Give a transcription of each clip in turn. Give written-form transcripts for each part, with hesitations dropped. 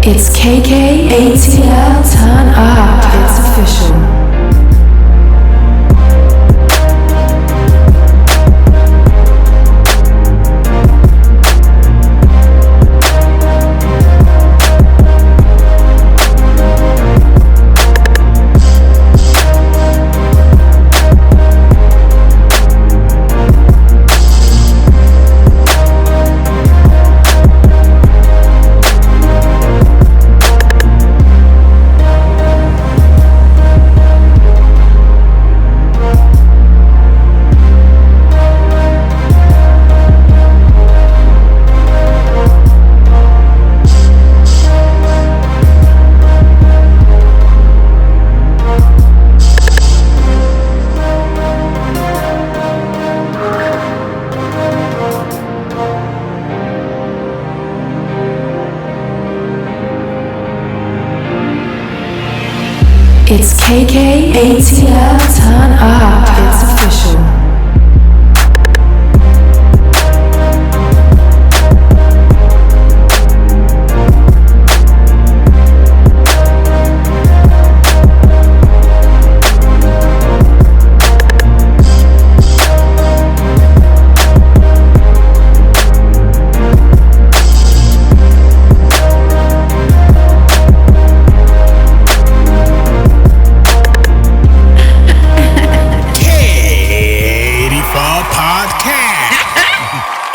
It's K84 turn up. It's official. It's K84 turn up. It's official.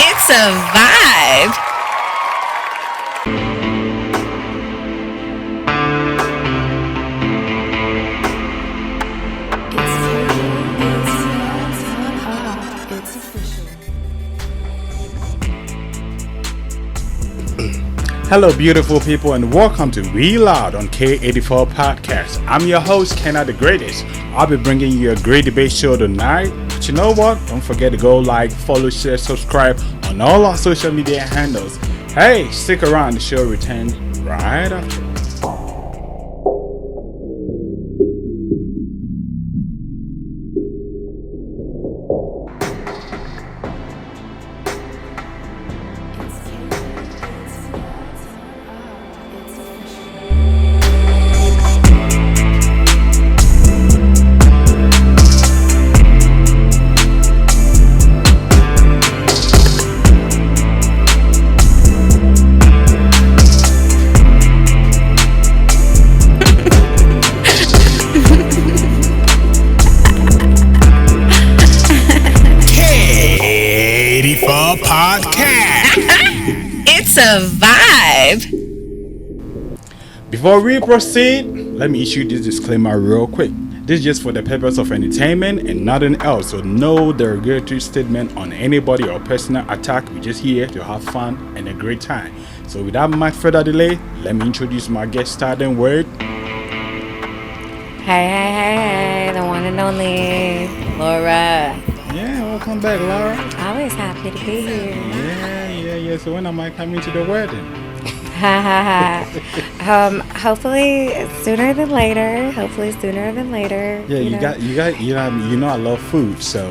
It's a vibe. It's official. Hello, beautiful people, and welcome to We Loud on K84 Podcast. I'm your host, Kenna the Greatest. I'll be bringing you a great debate show tonight. But you know what? Don't forget to go like, follow, share, subscribe on all our social media handles. Hey, stick around. The show returns right after. It's a vibe. Before we proceed, let me issue this disclaimer real quick. This is just for the purpose of entertainment and nothing else, so no derogatory statement on anybody or personal attack. We're just here to have fun and a great time. So without much further delay, let me introduce my guest starting word. Hey, the one and only Laura. Yeah, welcome back, Laura. Always happy to be here. Yeah. So when am I coming to the wedding? Hopefully sooner than later. Yeah, you know I love food, so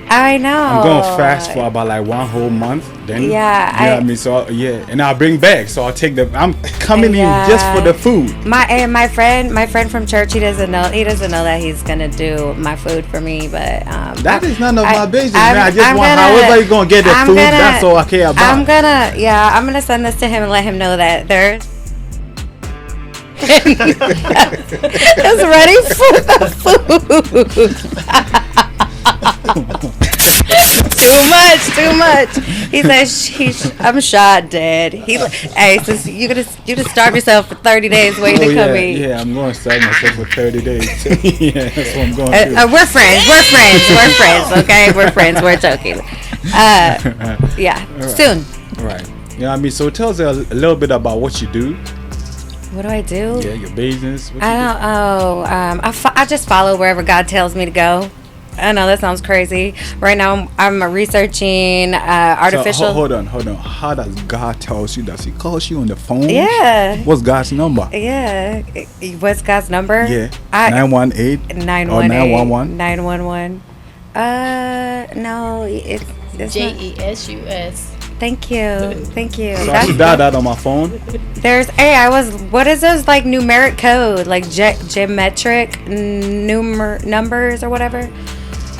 I know. I'm going fast for about like 1 whole month. Then and I'll bring back. So I'll take I'm coming in just for the food. My friend from church, he doesn't know that he's gonna do my food for me, but that is none of my business, man. I just want however you're gonna get the food. That's all I care about. I'm gonna send this to him and let him know that there's is ready for the food. Too much. He says, I'm shot dead. Hey, since you just starve yourself for 30 days waiting to come eat. Yeah, I'm going to starve myself for 30 days. Yeah, that's what I'm going to do. We're friends. Okay, we're friends. We're joking. Yeah, right. Soon. Right. You know what I mean? So tell us a little bit about what you do. What do I do? Yeah, your business. I just follow wherever God tells me to go. I know that sounds crazy. Right now, I'm researching artificial. So, hold on. How does God tell you? Does He call you on the phone? Yeah. What's God's number? Yeah. What's God's number? Yeah. 918. 911. 911. No, it's JESUS. Thank you. So I should dial that on my phone. What is those like numeric code, like geometric numbers or whatever?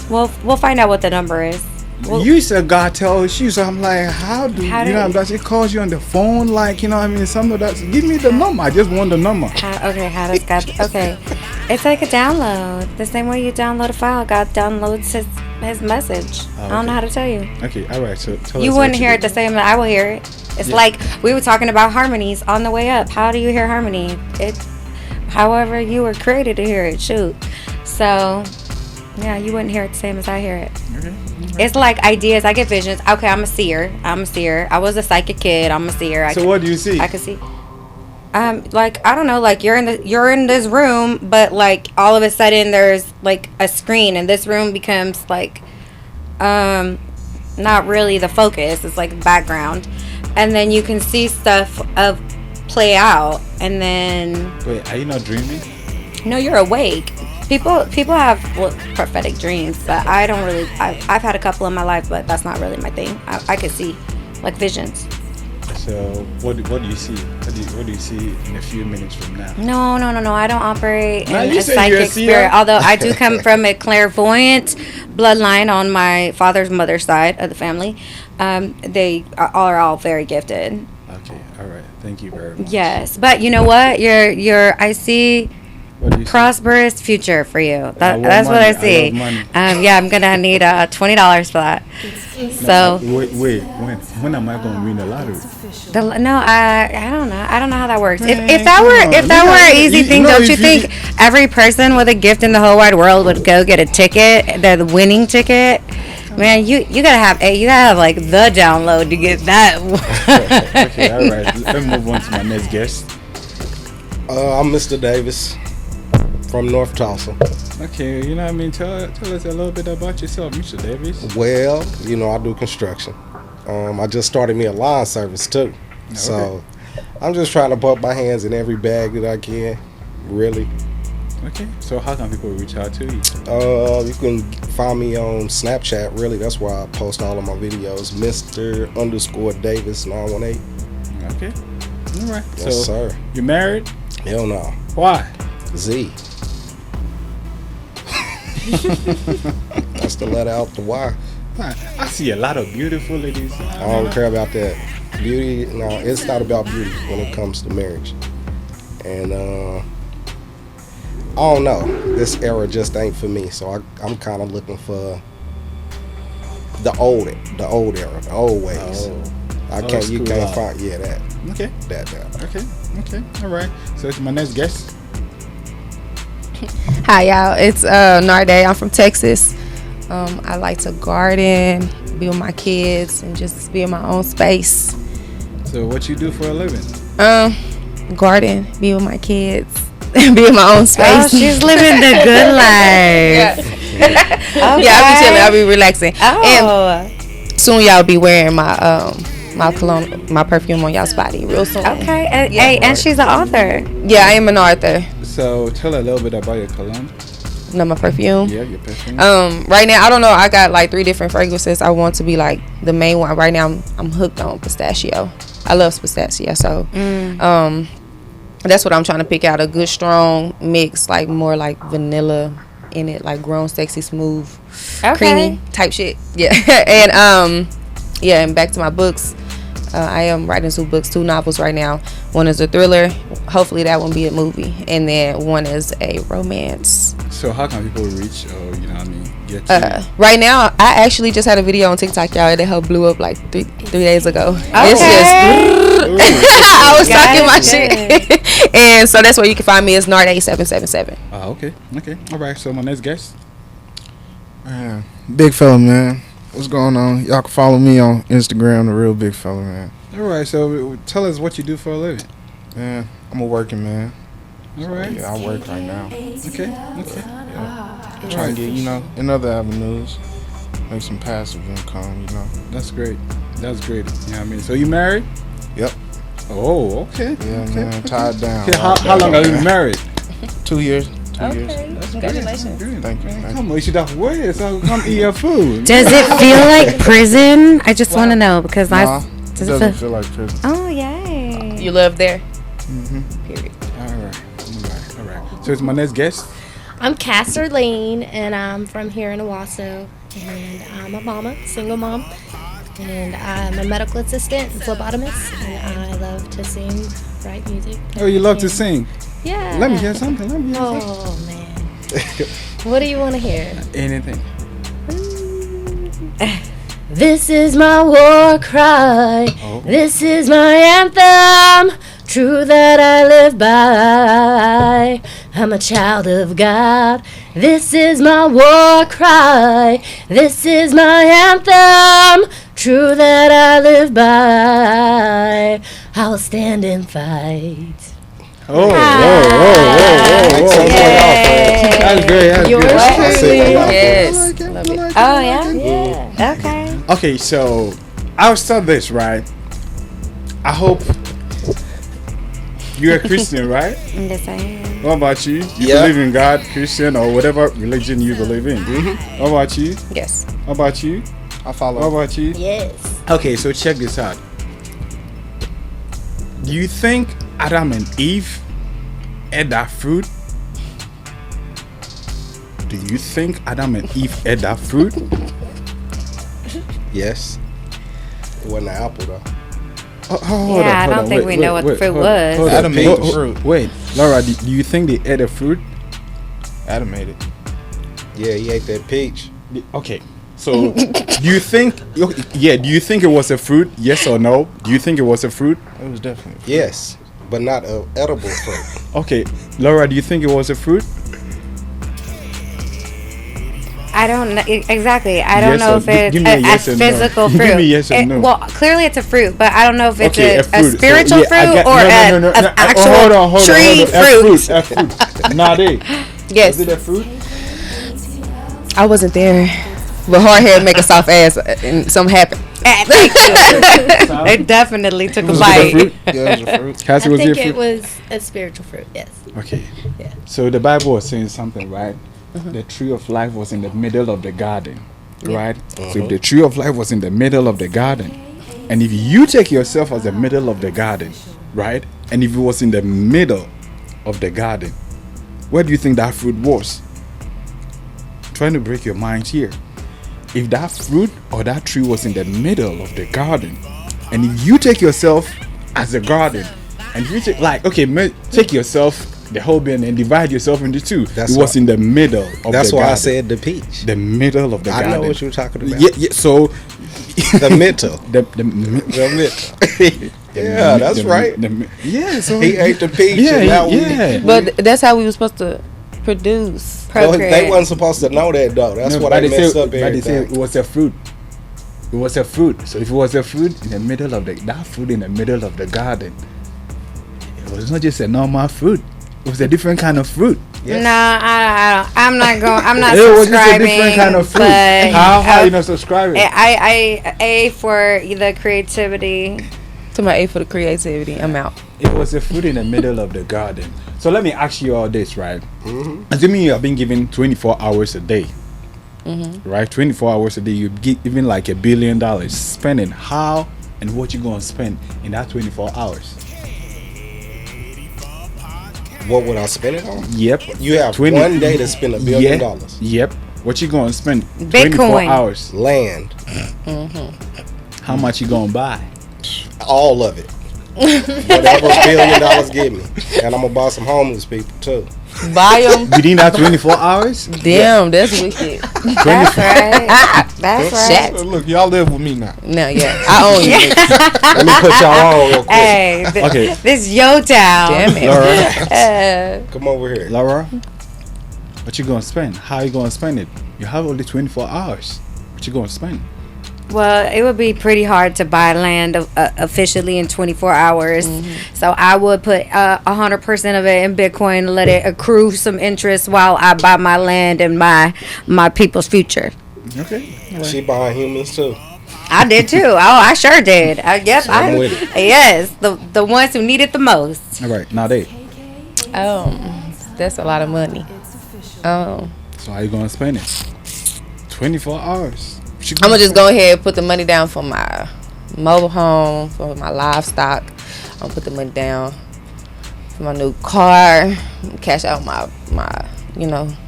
We'll find out what the number is. You said God tells you, so I'm like, how do you know? It calls you on the phone, like, you know what I mean? Some of that. Give me the number. I just want the number. How does God? Okay, it's like a download. The same way you download a file, God downloads his message. I don't know how to tell you. Okay, all right. So tell us. You wouldn't hear it the same. I will hear it. It's like we were talking about harmonies on the way up. How do you hear harmony? It's however you were created to hear it. Shoot. So. Yeah, you wouldn't hear it the same as I hear it. Okay. It's like ideas. I get visions. Okay, I'm a seer. I was a psychic kid. I'm a seer. So what do you see? I can see. Like I don't know. Like you're in this room, but like all of a sudden there's like a screen, and this room becomes like, not really the focus. It's like background, and then you can see stuff play out, and then. Wait, are you not dreaming? No, you're awake. People have prophetic dreams, but I don't really. I've had a couple in my life, but that's not really my thing. I could see like visions. So what do you see? What do you see in a few minutes from now? No. I don't operate in a psychic spirit. Although I do come from a clairvoyant bloodline on my father's mother's side of the family. They are all very gifted. Okay, all right. Thank you very much. Yes, but you know what? I see. Prosperous future for you. That's what I see. I'm gonna need $20 for that. So wait. When am I gonna win the lottery? I don't know. I don't know how that works. If that were an easy thing, don't you think every person with a gift in the whole wide world would go get a ticket, the winning ticket? Man, you gotta have like the download to get that. Okay, all right. Let's move on to my next guest. I'm Mr. Davis. From North Tulsa. Okay, you know what I mean? Tell us a little bit about yourself, Mr. Davis. Well, I do construction. I just started me a lawn service too. Okay. So I'm just trying to put my hands in every bag that I can, really. Okay, so how can people reach out to you? You can find me on Snapchat, really. That's where I post all of my videos. Mr._Davis 918. Okay, all right. Yes, sir. You married? Hell no. Why? Z. That's to let out the why. I see a lot of beautiful ladies. I don't care about that. Beauty, no, it's not about beauty when it comes to marriage. And I don't know. This era just ain't for me. So I'm kind of looking for the old era, the old ways. You can't find that. Okay. That. Okay. All right. So it's my next guest. Hi y'all, it's Narday. I'm from Texas. I like to garden, be with my kids, and just be in my own space. So what you do for a living? Garden, be with my kids, be in my own space. Oh, she's living the good life. Okay. Yeah, I'll be chilling, I'll be relaxing. And soon y'all be wearing my my cologne, my perfume on y'all's body real soon. Okay, and she's an author. Yeah, I am an author. So tell a little bit about your cologne. No, my perfume. Yeah, your perfume. Right now I don't know. I got like 3 different fragrances. I want to be like the main one. Right now I'm hooked on pistachio. I love pistachio. So, that's what I'm trying to pick out, a good strong mix, like more like vanilla in it, like grown, sexy, smooth, creamy type shit. Yeah, and and back to my books. I am writing 2 books, 2 novels right now. One is a thriller. Hopefully that won't be a movie. And then one is a romance. So how can people reach get to right now, I actually just had a video on TikTok, y'all, that helped blew up like 3 days ago. Okay. It's just I was talking my shit. And so that's where you can find me. It's Nard8777. Oh, okay. All right, so my next guest. Big fella, man. What's going on? Y'all can follow me on Instagram, the real big fella, man. All right, so tell us what you do for a living. Man, I'm a working man. All right. So, yeah, I work right now. Okay. Yeah. Trying to get, in other avenues, make some passive income, That's great. You know what I mean? So you married? Yep. Oh, okay. Yeah, man, tied down. Okay, how long are you married? 2 years. 2 Okay. years. That's congratulations. Thank you. Come on, you should have waited, so come eat your food. Does it feel like prison? I just want to know because Nah, it does doesn't feel like prison. Oh, yay. You live there? Period. All right. So it's my next guest. I'm Casserline, and I'm from here in Owasso, and I'm a mama, single mom, and I'm a medical assistant, phlebotomist, and I love to sing, write music. Oh, you love to and- sing. Yeah. Let me hear something. Oh, man. What do you want to hear? Anything. This is my war cry. Oh. This is my anthem. True that I live by. I'm a child of God. This is my war cry. This is my anthem. True that I live by. I'll stand and fight. Oh, whoa. Yay. That's great. That's Yours good. truly. Yes. I Love it. like Oh yeah. Yeah. Okay. Okay, so I'll start this, right? I hope you're a Christian, right? I'm just saying. What about you? You Yeah. believe in God, Christian, or whatever religion you believe in? What about you? Yes. What about you? I What follow. about you? Yes. Okay, so check this out. Do you think Adam and Eve ate that fruit? Do you think Adam and Eve ate that fruit? Yes. It wasn't an apple though. Yeah, I don't think we know what the fruit was. hold on. Adam ate the fruit. Wait, Laura, do you think they ate a fruit? Adam ate it. Yeah, he ate that peach. Okay, so do you think? Yeah, do you think it was a fruit? Yes or no? Do you think it was a fruit? It was definitely. Yes, but not an edible fruit. Okay, Laura, do you think it was a fruit? I don't know exactly. I don't Yes know or- if it's give me a a yes or no. physical Give fruit. me yes or no. Well, clearly it's a fruit, but I don't know if it's Okay, a fruit. So, spiritual yeah, I fruit got- or no, an actual hold on, tree fruit. A fruit. Nade. Yes. Is it a fruit? I wasn't there. But hard hair make a soft ass, and something happened. Thank you. It definitely took a Was it a bite. fruit? Yeah, it was a fruit. Cassie, I was it think a it fruit? was a spiritual fruit, yes. Okay. Yeah. So the Bible was saying something, right? The tree of life was in the middle of the garden, right? So if the tree of life was in the middle of the garden, and if you take yourself as the middle of the garden, right? And if it was in the middle of the garden, where do you think that fruit was? Trying to break your mind here. If that fruit or that tree was in the middle of the garden, and if you take yourself as a garden, and you take take yourself the whole bin and divide yourself into two, That's it was why- in the middle of That's the why garden. I said the peach. The middle of the I garden. know what you're talking about. Yeah. So The middle. the The middle. Yeah, that's right. Yeah. So He ate the peach. Yeah. and now Yeah. But that's how we were supposed to produce. Well, they Procreate. wasn't supposed to know that though. That's No, why but they messed up But they say everything. it was a fruit. It was a fruit. So if it was a fruit in the middle of that fruit in the middle of the garden, it was not just a normal fruit. It was a different kind of fruit. Yes. No, I'm not going. I'm not It was just a subscribing. different kind of fruit. But How you not subscribing? I A for the creativity. To my A for the creativity. I'm out. It was a fruit in the middle of the garden. So let me ask you all this, right? Assuming you have been given 24 hours a day, right? 24 hours a day, you're given like $1 billion. Spending how and what you gonna spend in that 24 hours? What would I spend it on? Yep. You have 20 one day to spend $1 billion. Yep. What you gonna spend? Bitcoin. 24 hours. Land, How much you gonna buy? all of it. Whatever $1 billion give me, and I'm gonna buy some homeless people too. Buy them. Within that 24 hours? Damn, that's wicked. That's right. That's right. Shit. Look, y'all live with me now. No, yeah. I own you. Let me put y'all on real quick. Hey, Okay. this is your town. Damn it. Laura, Come over here. Laura, what you gonna spend? How you gonna spend it? You have only 24 hours. What you gonna spend? Well, it would be pretty hard to buy land officially in 24 hours. So I would put 100% of it in Bitcoin, let it accrue some interest while I buy my land and my people's future. Okay. She buying humans too. I did too. Oh, I sure did. Yep. I'm with it. Yes, the ones who need it the most. All right. Now they. That's a lot of money. So how you gonna spend it? 24 hours. What you I'm gonna gonna just go ahead and put the money down for my mobile home, for my livestock. I'm gonna put the money down. for my new car, cash out my my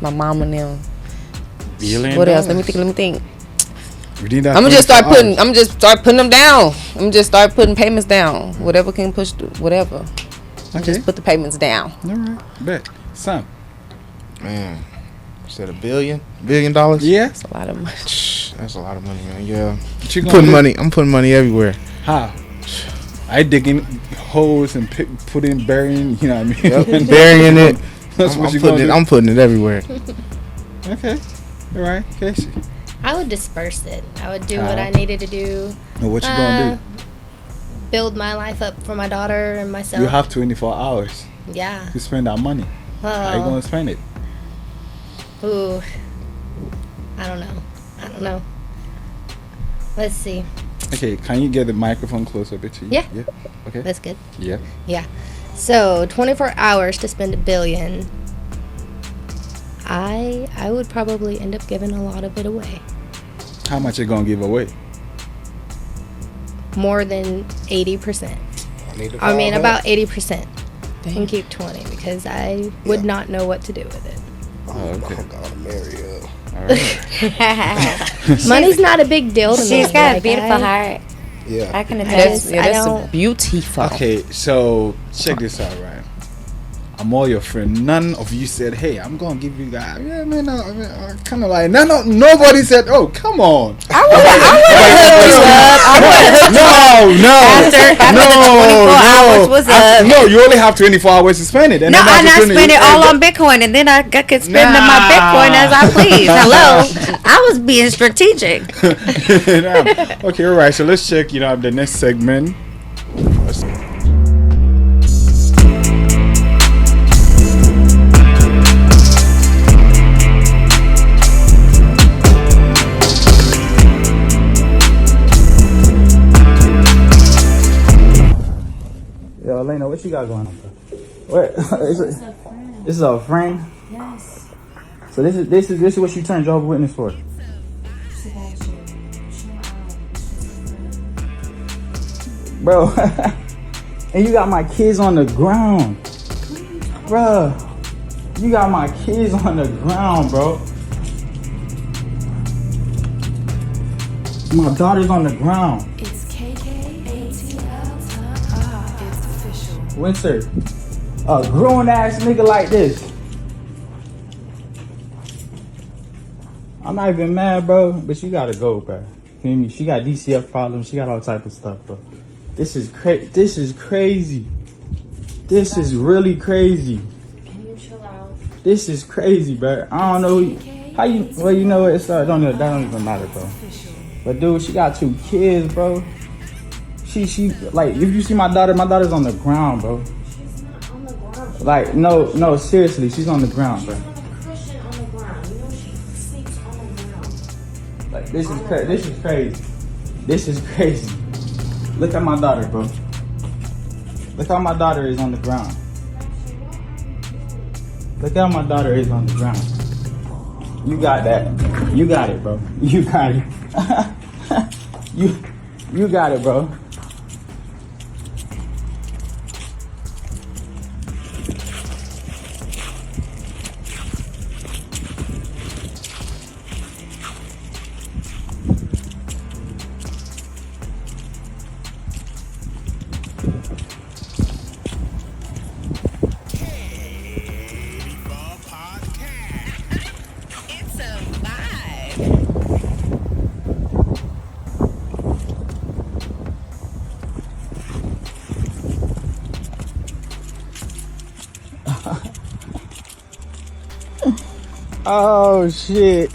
mom and them. $1 What else? Let me think. We need that I'm gonna just 24 start putting. hours. I'm just start putting them down. I'm gonna just start putting payments down. Whatever can push through. Whatever. Okay. Just put the payments down. All right. Bet. Sam. Man, you said $1 billion? $1 billion? Yeah. That's a lot of money. That's a lot of money, man. Yeah. What you gonna Putting do? money. I'm putting money everywhere. How? I digging holes and burying. You know what I mean? Yep. Burying it. That's what I'm you putting gonna it. do. I'm putting it everywhere. Okay. All right. Casey. I would disperse it. I would do How? what I needed to do. Now what you gonna Build my life up for my daughter and myself. do? You have 24 hours Yeah. to spend that money. How you gonna spend it? Ooh. I don't know. Let's see. Okay. Can you get the microphone closer a bit to you? Yeah. Yeah. Okay. That's good. Yeah. Yeah. So 24 hours to spend $1 billion. I would probably end up giving a lot of it away. How much you gonna give away? More than 80%. I need About 80%. Damn. And keep 20 because I would not know what to do with it. Oh, okay. I'm gonna marry her. All right. Money's not a big deal to me. She's got a Like, beautiful heart. Yeah. I can That's attest. that's don't- beautiful. Okay, so check this out, right? I'm all your friend. None of you said, "Hey, I'm gonna give you that." Yeah, man. Kind of like nobody said, "Oh, come on." After the 24 hours was up. No, you only have 24 hours to spend it. And No, then and I after 20 spend it all on Bitcoin, and then I could spend my Bitcoin as I please. Hello, I was being strategic. Okay, all right. So let's check. The next segment. Yo, Elena, what you got going on, bro? What? This is a friend? Yes. So this is what you turned Jehovah's Witness for? Bro, and you got my kids on the ground. Bro, you got my kids on the ground, bro. My daughter's on the ground. It's KK time. It's official. Winter, a grown ass nigga like this. I'm not even mad, bro, but you gotta go, bro. Feel me? She got DCF problems. She got all type of stuff, bro. This is crazy. This is crazy. This is really crazy. Can you chill out? This is crazy, bro. I don't know how you. Well, you know what? That don't even matter, bro. But dude, she got 2 kids, bro. She like, if you see my daughter's on the ground, bro. She's not on the ground. Like, no, seriously, she's on the ground, bro. She's not a Christian on the ground. You know she sleeps on the ground. Like, this is crazy. This is crazy. Look at my daughter, bro. Look how my daughter is on the ground. Look how my daughter is on the ground. You got that. You got it, bro. You got it. you got it, bro. K84 Podcast. It's a vibe. Oh, shit.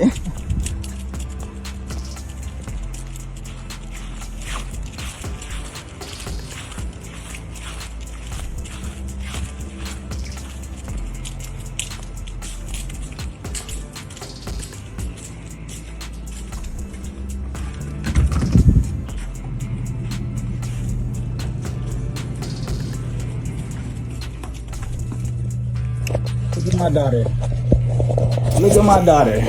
Look at my daughter. Look at my daughter.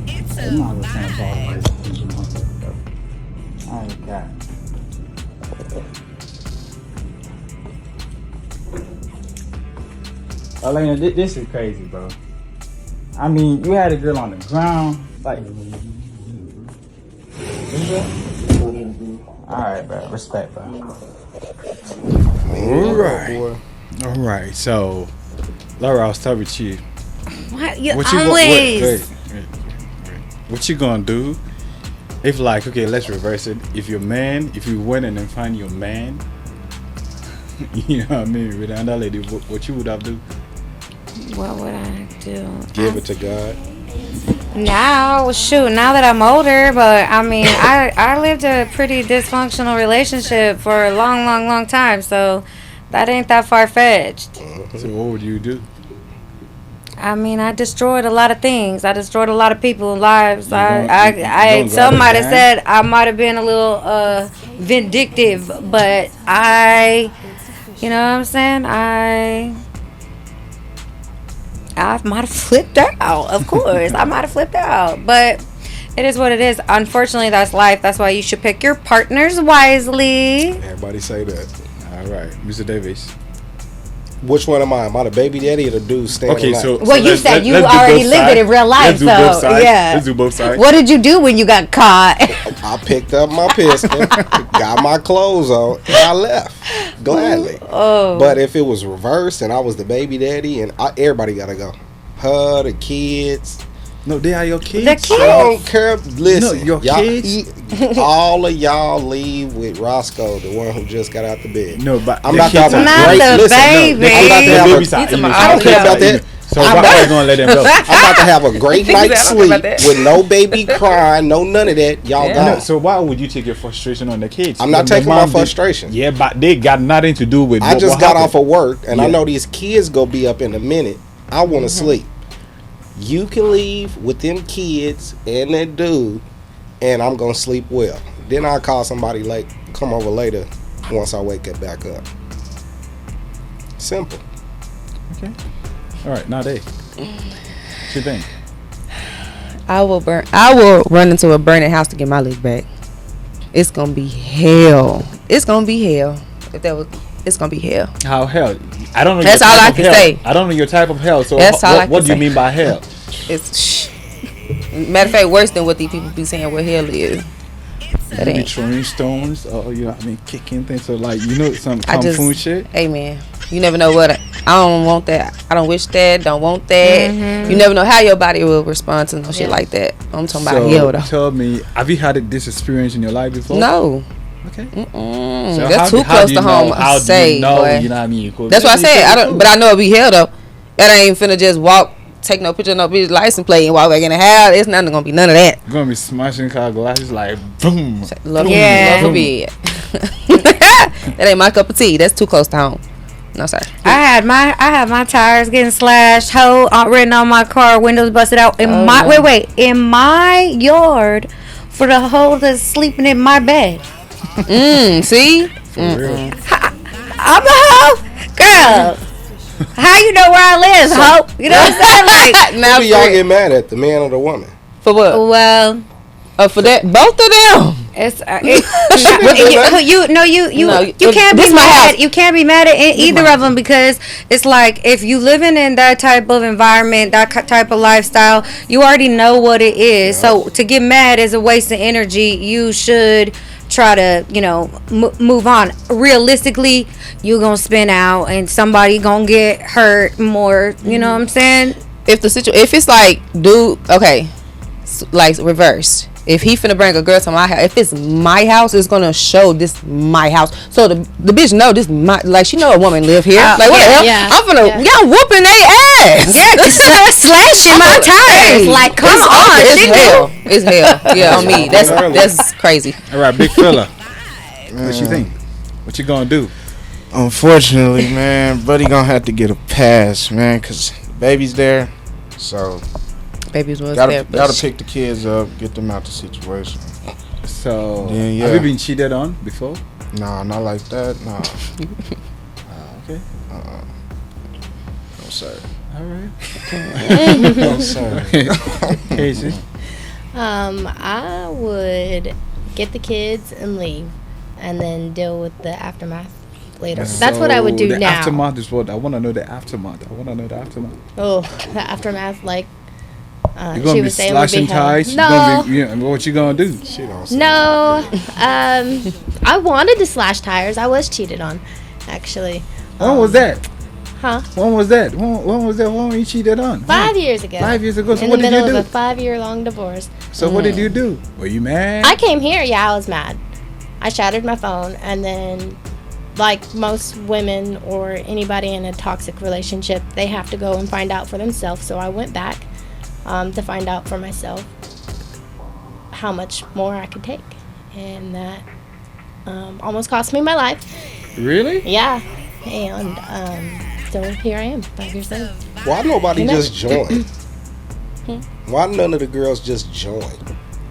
It's I'm a not gonna turn vibe. off. I ain't got. Elena, this is crazy, bro. I mean, you had a girl on the ground, like. All right, bro. Respect, bro. All right. So, Laura, I'll start with you. What you What you always? wait. What you gonna do if, like, okay, let's reverse it. If you went in and find your man, you know what I mean, with another lady, what you would have do? What would I do? Give it to God. Now, shoot, now that I'm older, but I mean, I lived a pretty dysfunctional relationship for a long time, so that ain't that far-fetched. So what would you do? I mean, I destroyed a lot of things. I destroyed a lot of people's lives. don't Some go might have down? said I might have been a little vindictive, but you know what I'm saying? I might have flipped out, of course. I might have flipped out, but it is what it is. Unfortunately, that's life. That's why you should pick your partners wisely. Everybody say that. All right, Mr. Davis. Which one am I? Am I the baby daddy or the dude standing Okay, out? so Well, you let's- said you let's do already both lived it sides. in real life, Let's do both so sides. yeah. Let's do both sides. What did you do when you got caught? I picked up my pistol, got my clothes on, and I left gladly. Oh. But if it was reversed and I was the baby daddy, and everybody gotta go, her, the kids. No, they are your kids. The kids. I don't care. Listen, No, your y'all, kids? all of y'all leave with Roscoe, the one who just got out the bed. No, but I'm the not kids talking are- Not great. the Listen, baby. I'm about to The have baby a, side, He's you know, I don't so- care about that. So why are you gonna let them go? I'm about to have a great He said, night's I don't care sleep about that. with no baby crying, no none of that. Y'all Yeah. gone. No, so why would you take your frustration on the kids? I'm not The taking my mom did- frustration. Yeah, but they got nothing to do with. I just what got happened. off of work, and I Yeah. know these kids go be up in a minute. I want to sleep. You can leave with them kids and that dude, and I'm gonna sleep well. Then I'll call somebody like, come over later once I wake it back up. Simple. Okay. All right, now they. What you think? I will run into a burning house to get my lick back. It's gonna be hell. It's gonna be hell. It's gonna be hell. How hell? I don't know. That's your all type I of can hell. say. I don't know your type of hell. So That's all I what can do you say. mean by hell? It's matter of fact worse than what these people be saying what hell is. That You be ain't. throwing stones, or you know what I mean, kicking things. So like some I kung just, fu shit. hey man, you never know what. I don't want that. I don't wish that. Don't want that. Mm-hmm. You never know how your body will respond to no shit like that. I'm talking about hell though. Tell me, have you had this experience in your life before? No. Okay. Mm-mm. So That's how too do close you to home. know- How I do say, you know? boy. You know what I mean? Cool. That's why I You said I cool. don't. But I know it be hell though. That ain't finna just walk, take no picture, no bitch license plate, and walk back in the house. It's not gonna be none of that. You're gonna be smashing car glasses like boom. Love, Yeah. love forbid. That ain't my cup of tea. That's too close to home. No sir. I had my tires getting slashed, written on my car, windows busted out in in my yard for the hoe that's sleeping in my bed. See? For real. I'm a hoe, girl. How you know where I live, hoe? You know what I'm saying? Like, Now Who do y'all get mad at, the man or the woman? for what? well, For that, both of them. it's you can't be This my mad. house. You can't be mad at either of them because it's like if you living in that type of environment, that type of lifestyle, you already know what it is. So to get mad is a waste of energy. You should try to move on. Realistically, you're gonna spin out and somebody gonna get hurt more. You know what I'm saying? If it's like, dude, okay, like reverse. If he finna bring a girl to my house, if it's my house, it's gonna show this my house. So the bitch know this my, like she know a woman live here. Like what the hell? yeah, I'm finna, yeah. y'all whooping they ass. Yeah, slashing my tires. Hey, Like, come it's on, over. It's she hell. It's hell. Yeah, on me. That's crazy. All right, big fella. What you think? What you gonna do? Unfortunately, man, buddy gonna have to get a pass, man, cause the baby's there. So Babies was there, but gotta pick the kids up, get them out the situation. So, Yeah. have you been cheated on before? Nah, not like that. Nah. Okay. No sir. All right. No sir. Casey. I would get the kids and leave, and then deal with the aftermath. later. That's what I would do the now. Aftermath is what I want to know. The aftermath. Oh, the aftermath, like You're she gonna be was saying, would be slashing hell. ties. No, What you gonna do? She don't say no. I wanted to slash tires. I was cheated on, actually. When was that? Huh? When was that? When was that? When were you cheated on? 5 years ago. 5 years ago. So In what the did middle you do? of a 5-year-long divorce. So what did you do? Were you mad? I came here. Yeah, I was mad. I shattered my phone, and then, like most women or anybody in a toxic relationship, they have to go and find out for themselves. So I went back to find out for myself how much more I could take, and that almost cost me my life. Really? Yeah, and so here I am, 5 years later. Why nobody You know? just join? Why none of the girls just join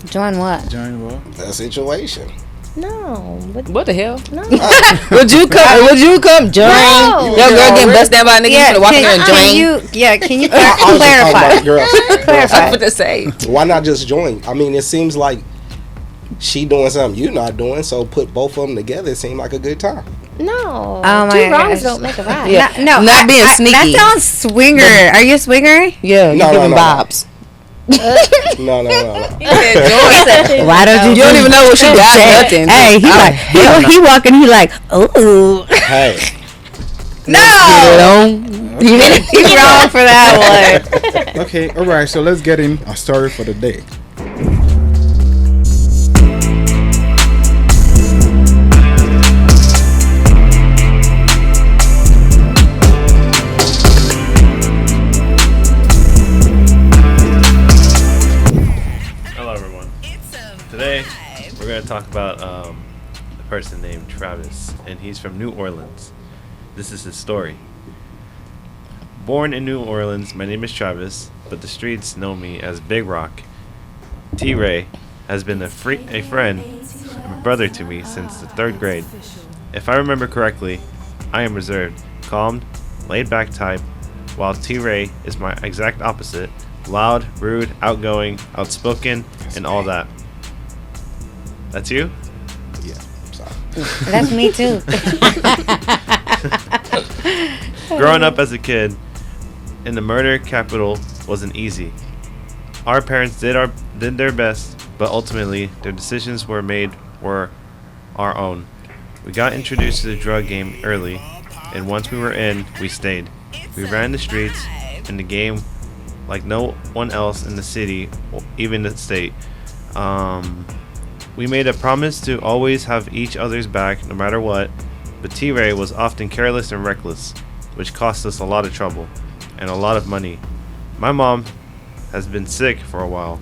Join what? Join what? that situation? No, What the hell? no. Would you come? Would you come join? No. Your girl getting bust down by a nigga. You finna walk in there and join. Can you I was just talking clarify? about girls. Clarify. What to say? Why not just join? I mean, it seems like she doing something you not doing, so put both of them together. It seemed like a good time. No, Oh two my wrongs gosh. don't make a right. Yeah. No, Not being That sneaky. sounds swinger. Are you a swinger? Yeah, you No, giving no. bobs. No. Why don't you? You don't even know what she got. Nothing. Hey, he like he walking. He like, ooh. Hey, No, he wrong for that one. Okay, all right. So let's get in our story for the day. Hello, everyone. Today, we're going to talk about a person named Travis, and he's from New Orleans. This is his story. Born in New Orleans, my name is Travis, but the streets know me as Big Rock. T-Ray has been a friend and a brother to me since the 3rd grade. If I remember correctly, I am reserved, calm, laid-back type, while T-Ray is my exact opposite, loud, rude, outgoing, outspoken, and all that. That's you? yeah, I'm sorry. That's me too. Growing up as a kid in the murder capital wasn't easy. Our parents did their best, but ultimately their decisions were our own. We got introduced to the drug game early, and once we were in, we stayed. We ran the streets and the game like no one else in the city or even the state. We made a promise to always have each other's back no matter what, but T-Ray was often careless and reckless, which cost us a lot of trouble and a lot of money. My mom has been sick for a while,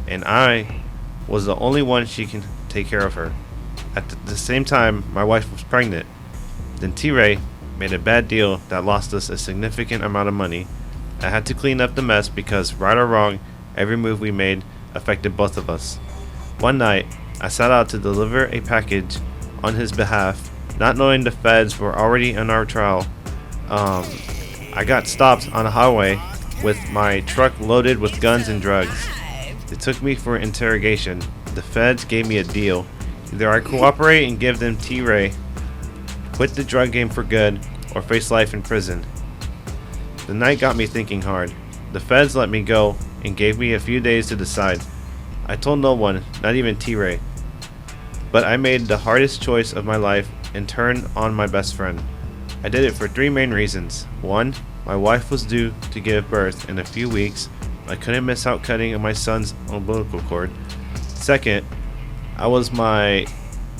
and I was the only one she can take care of her. At the same time, my wife was pregnant. Then T-Ray made a bad deal that lost us a significant amount of money. I had to clean up the mess because, right or wrong, every move we made affected both of us. One night, I set out to deliver a package on his behalf, not knowing the feds were already on our trial. I got stopped on a highway with my truck loaded with guns and drugs. They took me for interrogation. The feds gave me a deal. Either I cooperate and give them T-Ray, quit the drug game for good, or face life in prison. The night got me thinking hard. The feds let me go and gave me a few days to decide. I told no one, not even T-Ray. But I made the hardest choice of my life and turned on my best friend. I did it for 3 main reasons. 1, my wife was due to give birth in a few weeks. I couldn't miss out cutting my son's umbilical cord. 2nd, I was my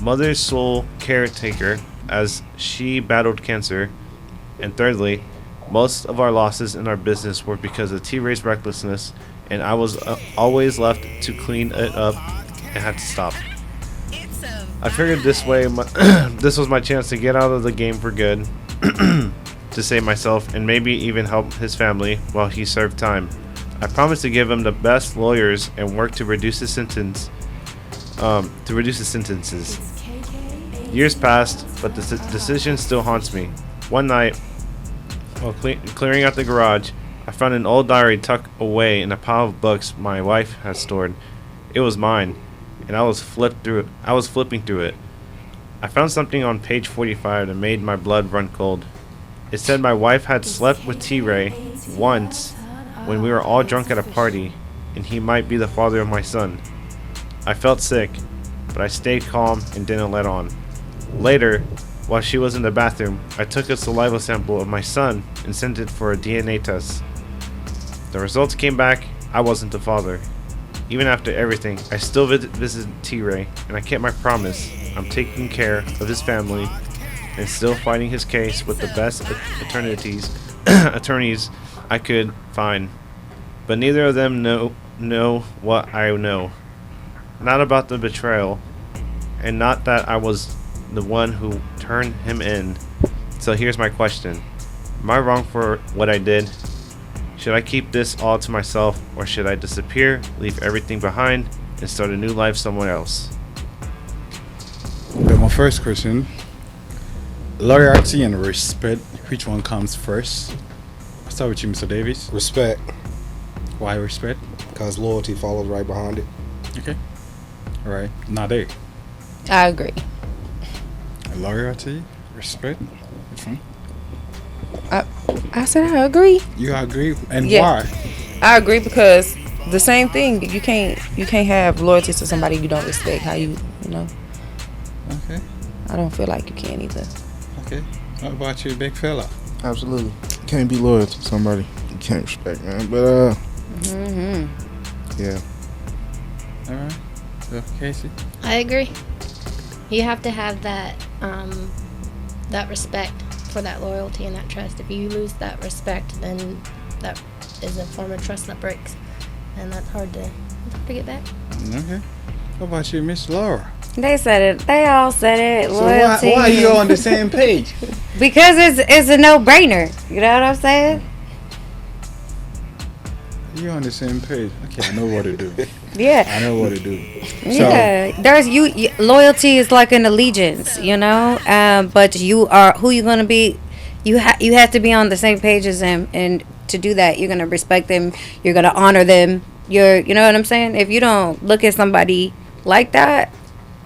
mother's sole caretaker as she battled cancer. And thirdly, most of our losses in our business were because of T-Ray's recklessness, and I was always left to clean it up and had to stop. I figured this way, this was my chance to get out of the game for good, to save myself and maybe even help his family while he served time. I promised to give him the best lawyers and work to reduce his sentence. Sentences. Years passed, but the decision still haunts me. One night, while clearing out the garage, I found an old diary tucked away in a pile of books my wife had stored. It was mine, and I was flipping through it. I found something on page 45 that made my blood run cold. It said my wife had slept with T-Ray once when we were all drunk at a party, and he might be the father of my son. I felt sick, but I stayed calm and didn't let on. Later, while she was in the bathroom, I took a saliva sample of my son and sent it for a DNA test. The results came back, I wasn't the father. Even after everything, I still visited T-Ray, and I kept my promise. I'm taking care of his family and still fighting his case with the best attorneys I could find. But neither of them know what I know. Not about the betrayal, and not that I was the one who turned him in. So here's my question. Am I wrong for what I did? Should I keep this all to myself, or should I disappear, leave everything behind, and start a new life somewhere else? Okay, my first question. Loyalty and respect, which one comes first? I'll start with you, Mr. Davis. Respect, Why respect? because loyalty follows right behind it. Okay. Alright. Nade. I agree. Loyalty, respect. Which one? I said I agree. You agree? And Yeah. why? I agree because the same thing. You can't have loyalty to somebody you don't respect. How you know? Okay. I don't feel like you can either. Okay. What about you, big fella? Absolutely. Can't be loyal to somebody you can't respect, man. But yeah. Alright. So, Casey? I agree. You have to have that that respect for that loyalty and that trust. If you lose that respect, then that is a form of trust that breaks, and that's hard to get back. Okay. What about you, Miss Laura? They said it. They all said it. So Loyalty. why are you on the same page? Because it's a no-brainer. You know what I'm saying? You're on the same page. Okay, I know what to do. Yeah. I know what to do. Yeah, there's loyalty is like an allegiance, you know. But you are who you're gonna be. You have to be on the same page as them, and to do that, you're gonna respect them. You're gonna honor them. You know what I'm saying. If you don't look at somebody like that,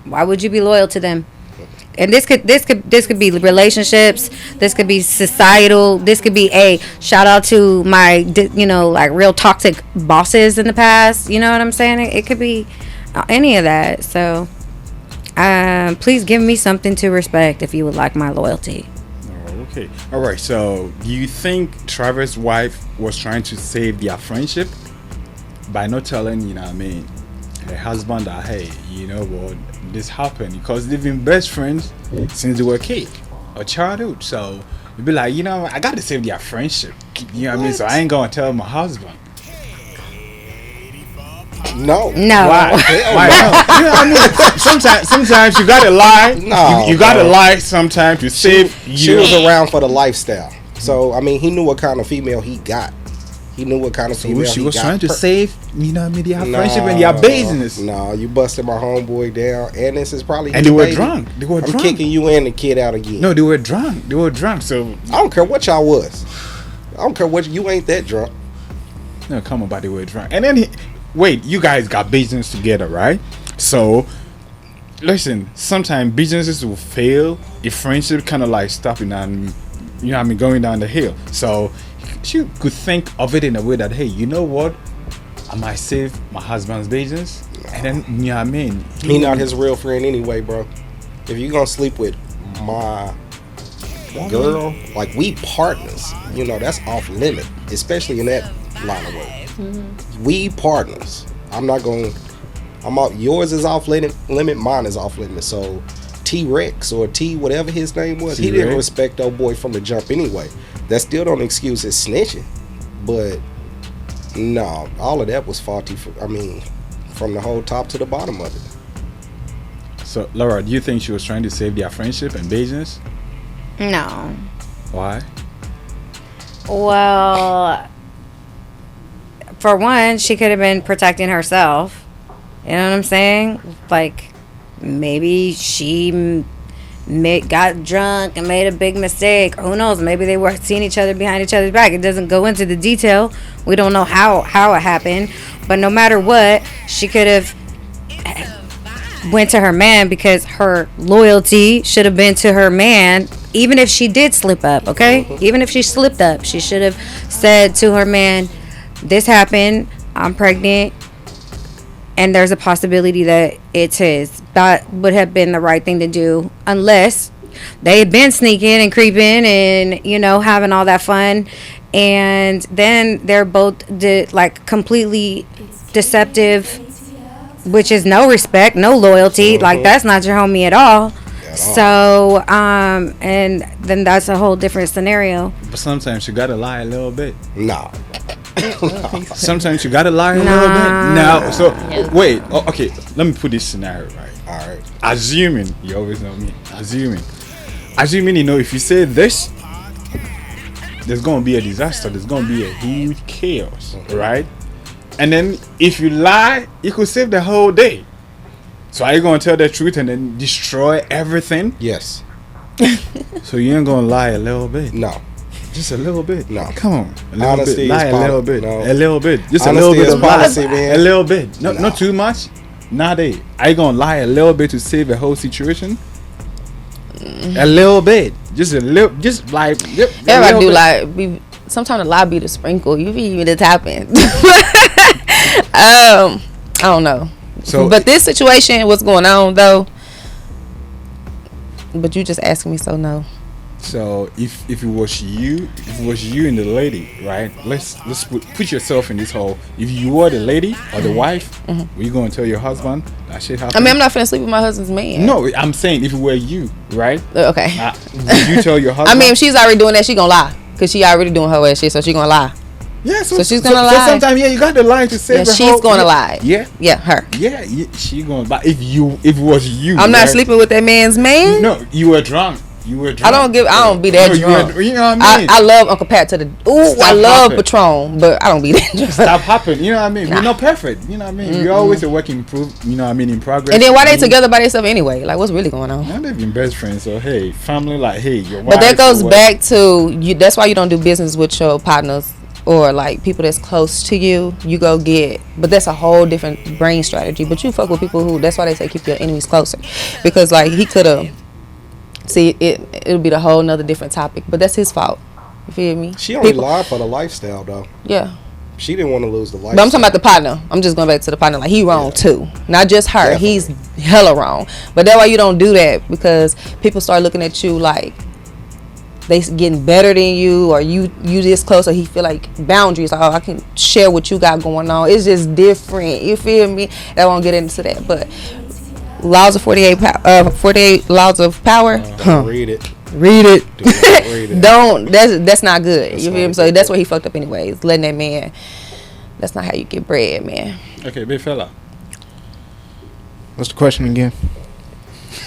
why would you be loyal to them? And this could be relationships. This could be societal. This could be a shout out to my like real toxic bosses in the past. You know what I'm saying? It could be any of that. So please give me something to respect if you would like my loyalty. Oh, okay. All right. So you think Travis' wife was trying to save their friendship by not telling her husband that, hey, you know what, this happened, because they've been best friends since they were a kid or childhood. So you'd be like, I gotta save their friendship. You know what I mean? So I ain't gonna tell my husband. No. Why? Why not? You know what I mean? Sometimes you gotta lie. No, you gotta lie sometimes to save you. She was around for the lifestyle. So I mean, he knew what kind of female he got. He knew what kind of female she he was got. trying to save, their friendship and their business. No, you busted my homeboy down, and this is probably. And his they were baby. drunk. I'm kicking you and the kid out again. No, they were drunk. So I don't care what y'all was. I don't care what you ain't that drunk. no, come on, but they were drunk. And then wait, you guys got business together, right? So listen, sometimes businesses will fail if friendship kind of like stopping and going down the hill. So she could think of it in a way that, hey, you know what, I might save my husband's business, and then He not his real friend anyway, bro. If you gonna sleep with my girl, like we partners, that's off limit, especially in that line of work. Mm-hmm. We partners. I'm out. Yours is off limit. Mine is off limit. So T-Rex or T whatever his name was, he didn't respect old boy from the jump anyway. That still don't excuse his snitching, but no, all of that was faulty. From the whole top to the bottom of it. So Laura, do you think she was trying to save their friendship and business? No. Why? Well, for one, she could have been protecting herself. You know what I'm saying? Like, maybe she got drunk and made a big mistake. Or who knows? Maybe they were seeing each other behind each other's back. It doesn't go into the detail. We don't know how it happened. But no matter what, she could have went to her man because her loyalty should have been to her man, even if she did slip up, okay? Even if she slipped up, she should have said to her man, this happened, I'm pregnant, and there's a possibility that it's his. That would have been the right thing to do, unless they had been sneaking and creeping and, you know, having all that fun, and then they're both completely deceptive, which is no respect, no loyalty. Like, that's not your homie at all. So and then that's a whole different scenario. But sometimes you gotta lie a little bit. Nah. Sometimes you gotta lie a little bit. Now, so wait. Okay, let me put this scenario right. All right. Assuming, you always know me. Assuming, you know, if you say this, there's gonna be a disaster. There's gonna be a huge chaos, right? And then if you lie, it could save the whole day. So are you gonna tell the truth and then destroy everything? Yes. So you ain't gonna lie a little bit? No. Just a little bit. No. Come on. A little Honesty bit. Lie is a little bit. no. A little bit. Just Honesty a little bit is of policy, lie. man. A little bit. No. Not too much. Nowadays, are you gonna lie a little bit to save the whole situation? A little bit. Just a little. Just like. Yep, Everybody do lie. Sometimes the lie be the sprinkle. You be even the top end. I don't know. So, but this situation, what's going on though? But you just asking me, so no. So if it was you and the lady, right? Let's put yourself in this hole. If you were the lady or the wife, were you gonna tell your husband that shit happened? I mean, I'm not finna sleep with my husband's man. No, I'm saying if it were you, right? Okay. Would you tell your husband? I mean, if she's already doing that, she gonna lie. Cause she already doing her ass shit, so she gonna lie. Yeah, so she's gonna lie. So sometimes, yeah, you got to lie to save. Yeah, the she's whole, gonna lie. Yeah, yeah, her. Yeah, she gonna. But if it was you, I'm not sleeping with that man's man. No, you were drunk. I don't be that drunk. You know what I mean? I love Uncle Pat to the. I love Patron, but I don't be that drunk. Stop hopping. You know what I mean? We're not perfect. You know what I mean? We're always a work in you know what I mean? In progress. And then why they together by themselves anyway? Like, what's really going on? Now they've been best friends. So hey, family, like hey, your wife. But that goes back to you. That's why you don't do business with your partners or like people that's close to you. You go get, but that's a whole different brain strategy. But you fuck with people who. That's why they say keep your enemies closer, because like he could have. See, it'll be the whole nother different topic, but that's his fault. You feel me? She only lied for the lifestyle, though. Yeah. She didn't want to lose the lifestyle. But I'm talking about the partner. I'm just going back to the partner. Like, he wrong too. Not just her. Definitely. He's hella wrong. But that's why you don't do that, because people start looking at you like they getting better than you, or you this close, or he feel like boundaries. Like, oh, I can share what you got going on. It's just different. You feel me? I won't get into that, but. Laws of 48 laws of power. Read it. Read it. Read it. Don't. That's not good. You feel me? So that's where he fucked up anyways. Letting that man. That's not how you get bread, man. Okay, big fella. What's the question again?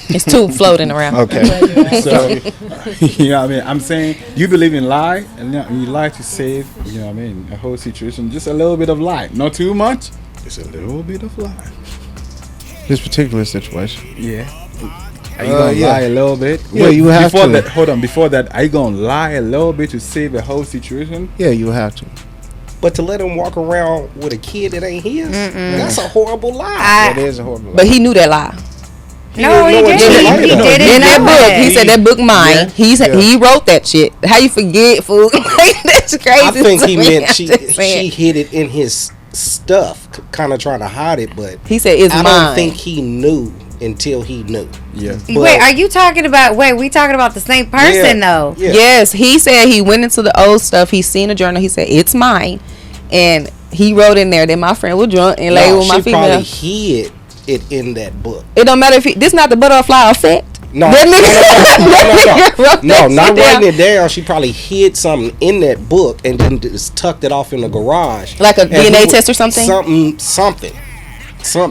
It's two floating around. Okay. So, you know what I mean? I'm saying you believe in lie, and you lie to save, you know what I mean, a whole situation. Just a little bit of lie. Not too much. Just a little bit of lie. This particular situation. Yeah. Are you gonna lie a little bit? Yeah, you have before to. That, hold on. Before that, are you gonna lie a little bit to save the whole situation? Yeah, you have to. But to let him walk around with a kid that ain't his, that's a horrible lie. That is a horrible lie. But he knew that lie. No, he didn't. He did it in that book. He said that book mine. Yeah. He wrote that shit. How you forget, fool? That's crazy. I think he meant she hid it in his stuff, kind of trying to hide it, but he said it's I mine. don't think he knew until he knew. Yeah. Wait, are you talking about? Wait, we talking about the same person though? Yeah. Yes, he said he went into the old stuff. He seen a journal. He said it's mine, and he wrote in there that my friend was drunk and lay with my she female. probably hid it in that book. It don't matter if this not the butterfly effect. No, no, not writing it down. She probably hid something in that book and then just tucked it off in the garage, like a DNA test or something. Something.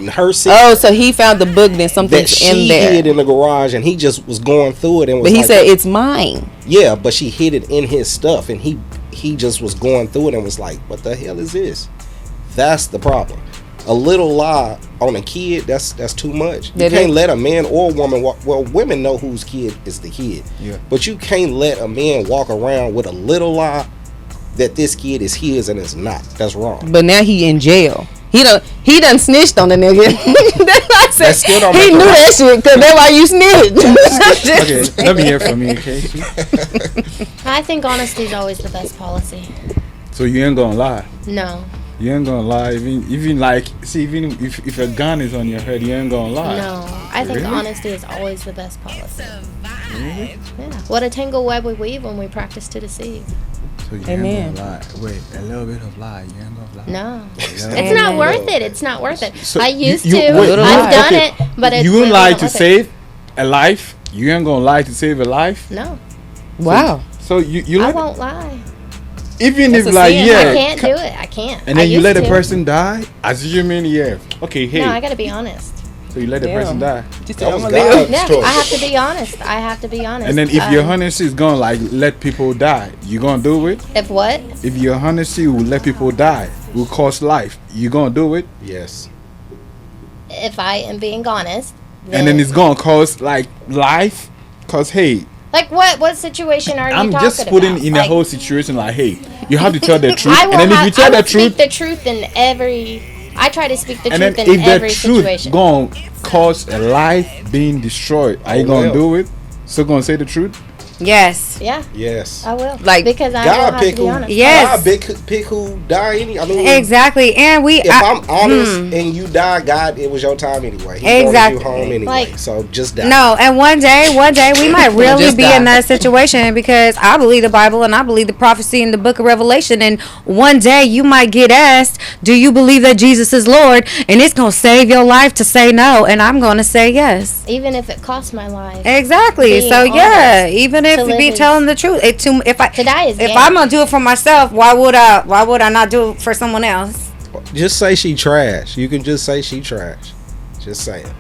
Her. Oh, so he found the book, then something's in there. She hid in the garage, and he just was going through it and was. But he said it's mine. Yeah, but she hid it in his stuff, and he just was going through it and was like, "What the hell is this?" That's the problem. A little lie on a kid, that's too much. You can't let a man or a woman walk. Well, women know whose kid is the kid. Yeah. But you can't let a man walk around with a little lie that this kid is his and it's not. That's wrong. But now he in jail. He done snitched on the nigga. That's what I That still don't He make knew it that shit because that's why you snitch. Okay, let me hear from you, Casey. I think honesty is always the best policy. So you ain't gonna lie. No. You ain't gonna lie. Even like, see, even if a gun is on your head, you ain't gonna lie. No. I think Really? honesty is always the best policy. Really? Yeah. What a tangled web we weave when we practice to deceive. So you Amen. ain't gonna lie. Wait, a little bit of lie. You ain't gonna lie. No. It's Amen. not worth it. It's not worth it. So I you- used you- to. wait, I've done okay. it, but it's You really lie not to worth it. save a life. You ain't gonna lie to save a life. No. Wow. So you I let won't lie. even That's if a like sin. yeah, I can't do it. I can't. and I then you used let a to. person die. Assuming yeah, okay, hey, No, I gotta be honest. so you let the Damn. person die, That was God's Yeah, choice. I have to be honest. I have to be honest. and then if your Um, honesty is gonna like let people die, you gonna do it. If what? If your honesty will let people die, will cost life, you gonna do it, Yes. If I am being honest. and then it's gonna cost like life. Cause hey, Like what situation are you I'm talking just putting about? in Like, a whole situation like hey, you have to tell the truth, I and will then if have, you tell I the will truth, speak the truth in every. I try to speak the and then truth in if the every truth situation. gonna cause a life being destroyed, are you gonna will. do it? So gonna say the truth? Yes. Yeah, Yes. I will. Like, because I will God have pick to be who. honest. Yes. God pick who die. I mean, Exactly. And we. if I'm honest and you die, God, it was your time anyway. He Exactly. brought you home anyway. Like- So just die. No, and one day we might really Just be die. in that situation because I believe the Bible and I believe the prophecy in the book of Revelation. And one day you might get asked, do you believe that Jesus is Lord? And it's going to save your life to say no. And I'm going to say yes. Even if it costs my life. Exactly. Being So yeah, honest even if to you live be is- telling the truth, To die is if gain. I'm gonna do it for myself, why would I not do it for someone else? Just say she trash. You can just say she trash. Just say it.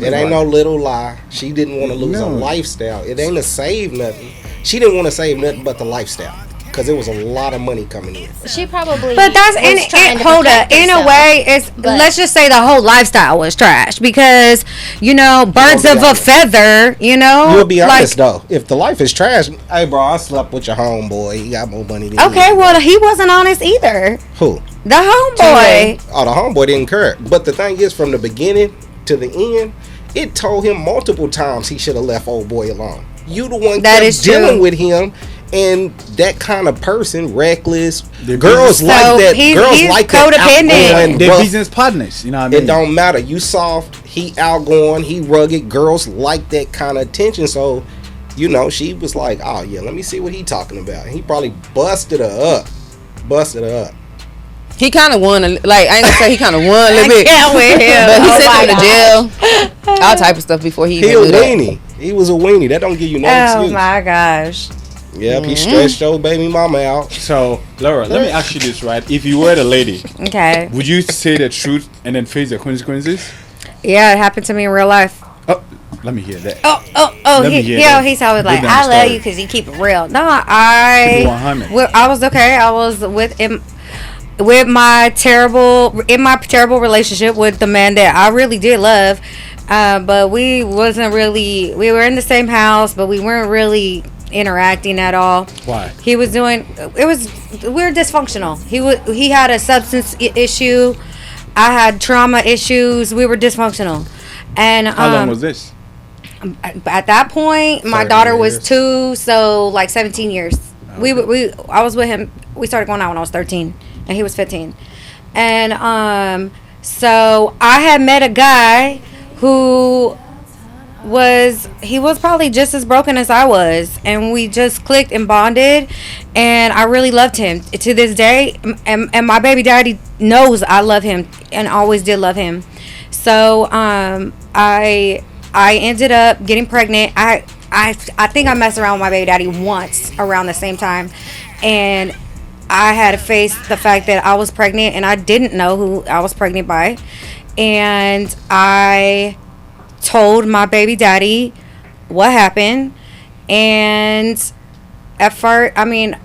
It ain't no little lie. She didn't want to lose No. a lifestyle. It ain't to save nothing. She didn't want to save nothing but the lifestyle because there was a lot of money coming in. She probably. But that's was trying to hold up. protect In a herself. way, it's but- let's just say the whole lifestyle was trash because birds be of a honest. feather. You'll be like- honest though. If the life is trash, hey bro, I slept with your homeboy. He got more money than Okay, you. well he wasn't honest either. Who? The homeboy. Oh, the homeboy didn't care. But the thing is, from the beginning to the end, it told him multiple times he should have left old boy alone. You the one That kept is dealing true. with him, and that kind of person, reckless. The Girls business- like So that. he's Girls like that. codependent. Outgoing, They're rough. business partners, you know what I mean? It don't matter. You soft. He outgoing. He rugged. Girls like that kind of attention. So, she was like, "Oh yeah, let me see what he talking about." He probably busted her up. he kind of won. Like, I ain't gonna say he kind of won a little bit. can't with him. But he Oh sent my him to jail. All type of stuff before he He even a did that. weenie. He was a weenie. That don't give you no Oh excuse. my gosh. Yep, he stretched your baby mama out. So, Laura, let me ask you this, right? If you were the lady, Okay. would you say the truth and then face the consequences? Yeah, it happened to me in real life. Oh, let me hear that. Oh, Let me hear that. he's always like, Break down I the love story. you because you keep it real. No, Keep it 100. I was okay. I was with my terrible relationship with the man that I really did love, but we were in the same house, but we weren't really interacting at all. Why? We were dysfunctional. He had a substance issue. I had trauma issues. We were dysfunctional. And How long was this? at that point, my 30 daughter was years. 2, so like 17 years. I was with him. We started going out when I was 13, and he was 15. And so I had met a guy who was probably just as broken as I was, and we just clicked and bonded, and I really loved him to this day, and my baby daddy knows I love him and always did love him. So I ended up getting pregnant. I think I messed around with my baby daddy once around the same time, and I had to face the fact that I was pregnant and I didn't know who I was pregnant by, and I told my baby daddy what happened. And at first, I mean,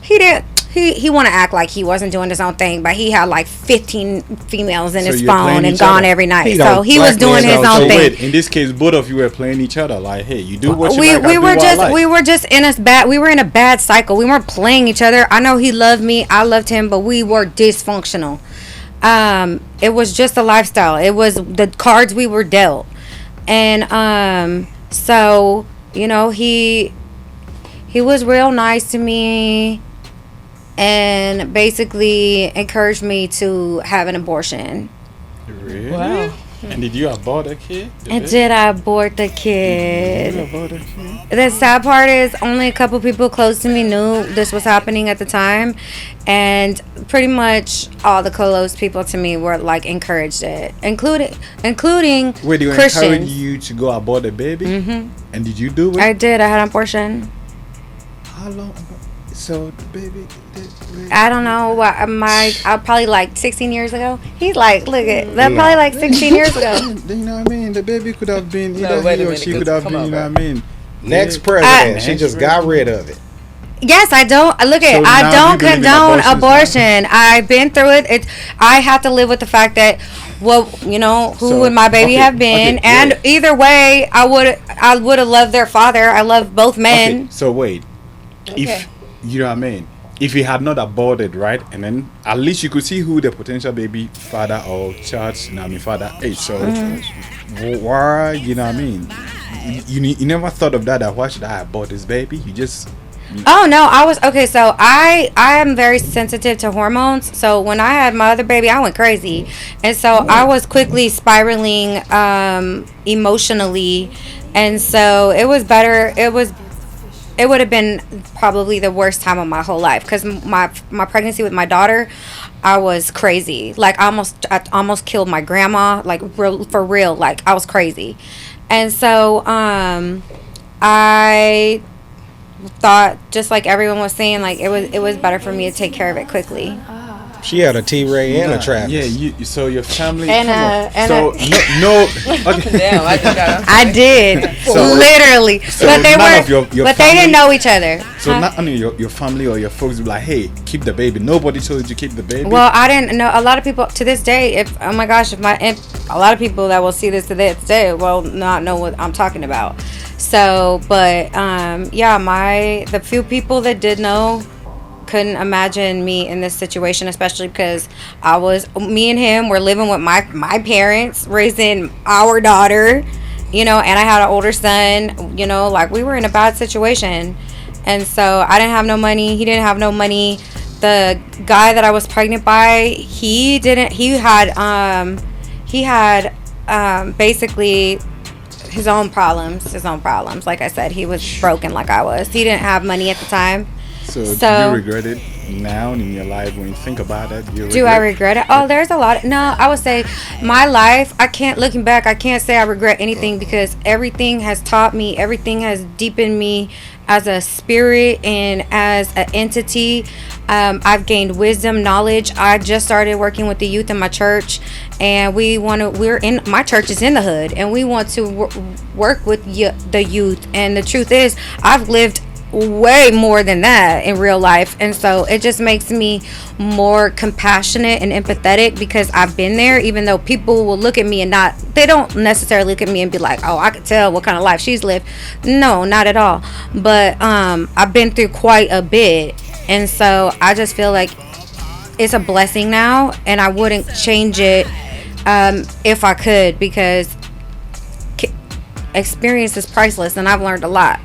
he want to act like he wasn't doing his own thing, but he had like 15 females in So his you're playing phone and each gone other. every night. He So don't- he was black doing men his don't own So thing. wait, in this case, both of you were playing each other. Like, hey, you do what you we like. I do were what I just like. we were just in a bad cycle. We weren't playing each other. I know he loved me, I loved him, but we were dysfunctional. It was just a lifestyle. It was the cards we were dealt. And so, you know, he was real nice to me and basically encouraged me to have an abortion. Really? Wow. And did you abort a kid? And did I abort the kid? Did you abort a kid? The sad part is only a couple people close to me knew this was happening at the time, and pretty much all the close people to me were like encouraged it, including Wait, you encouraged Christians. you to go abort a baby? Mm-hmm. And did you do it? I did. I had an abortion. How long ago? So the baby. I don't know what probably like 16 years ago. He's like, look at that, probably like 16 years ago. You know what I mean? The baby could have been either wait a he or minute, she 'cause could have come been. on, You know bro. what I mean? Next Yeah. president, she Next just got rid of it. Yes, I don't look at. So I now don't you believe in condone abortions abortion. I've been through it. I have to live with the fact that, well, you know, who So, would my baby okay, have been? okay, And wait. either way, I would have loved their father. I love both men. Okay, so wait. If you know what I mean? If he had not aborted, right, and then at least you could see who the potential baby father or child, you know what I mean, father is. So why, you know what I mean? You never thought of that. Why should I abort this baby? You just Oh no, I was okay. So I am very sensitive to hormones. So when I had my other baby, I went crazy, and so I was quickly spiraling emotionally, and so it was better. It would have been probably the worst time of my whole life because my pregnancy with my daughter, I was crazy. Like I almost killed my grandma. Like for real. Like I was crazy, and so I thought, just like everyone was saying, like it was better for me to take care of it quickly. She had a T-Ray and a Travis. Yeah, so your family. And come on. No. Okay. Damn, I just got I did So- literally, but they none were, of your but they family- didn't know each other. So not only your family or your folks be like, hey, keep the baby. Nobody told you to keep the baby. Well, I didn't know. A lot of people to this day, if a lot of people that will see this to this day will not know what I'm talking about. So, but yeah, the few people that did know couldn't imagine me in this situation, especially because me and him were living with my parents, raising our daughter, you know, and I had an older son, you know, like we were in a bad situation. And so I didn't have no money. He didn't have no money. The guy that I was pregnant by, he had basically his own problems. Like I said, he was broken like I was. He didn't have money at the time. So do So- you regret it now in your life when you think about it? Do I regret it? Oh, there's a lot. No, I would say my life, looking back, I can't say I regret anything because everything has taught me, everything has deepened me as a spirit and as an entity. I've gained wisdom, knowledge. I just started working with the youth in my church, and my church is in the hood, and we want to work with the youth. And the truth is, I've lived way more than that in real life, and so it just makes me more compassionate and empathetic because I've been there. Even though people will look at me and they don't necessarily look at me and be like, oh, I could tell what kind of life she's lived. No, not at all. But I've been through quite a bit, and so I just feel like it's a blessing now, and I wouldn't change it if I could, because experience is priceless, and I've learned a lot.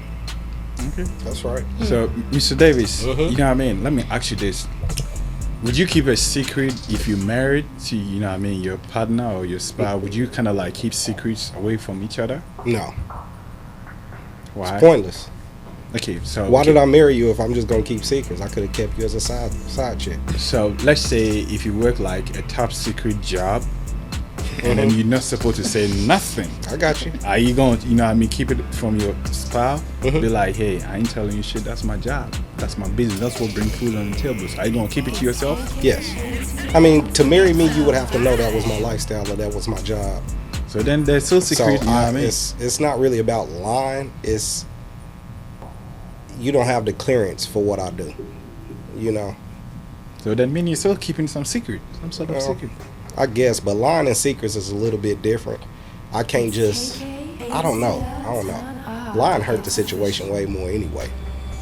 Okay. That's right. So, Mr. Davis, you know what I mean? Let me ask you this. Would you keep a secret if you married to, you know what I mean, your partner or your spouse? Would you kind of like keep secrets away from each other? No, Why? pointless. Okay, so Why did I marry you if I'm just gonna keep secrets? I could have kept you as a side chick. So let's say if you work like a top secret job, and then you're not supposed to say nothing. I got you. Are you going to, you know what I mean, keep it from your spouse? Be like, hey, I ain't telling you shit. That's my job. That's my business. That's what brings food on the table. So are you going to keep it to yourself? Yes. I mean, to marry me, you would have to know that was my lifestyle or that was my job. So then there's still secret, So you know what I mean? it's not really about lying. It's you don't have the clearance for what I do. You know. So that means you're still keeping some secret. Some sort of Well, secret. I guess, but lying and secrets is a little bit different. I can't just. I don't know. Lying hurt the situation way more anyway.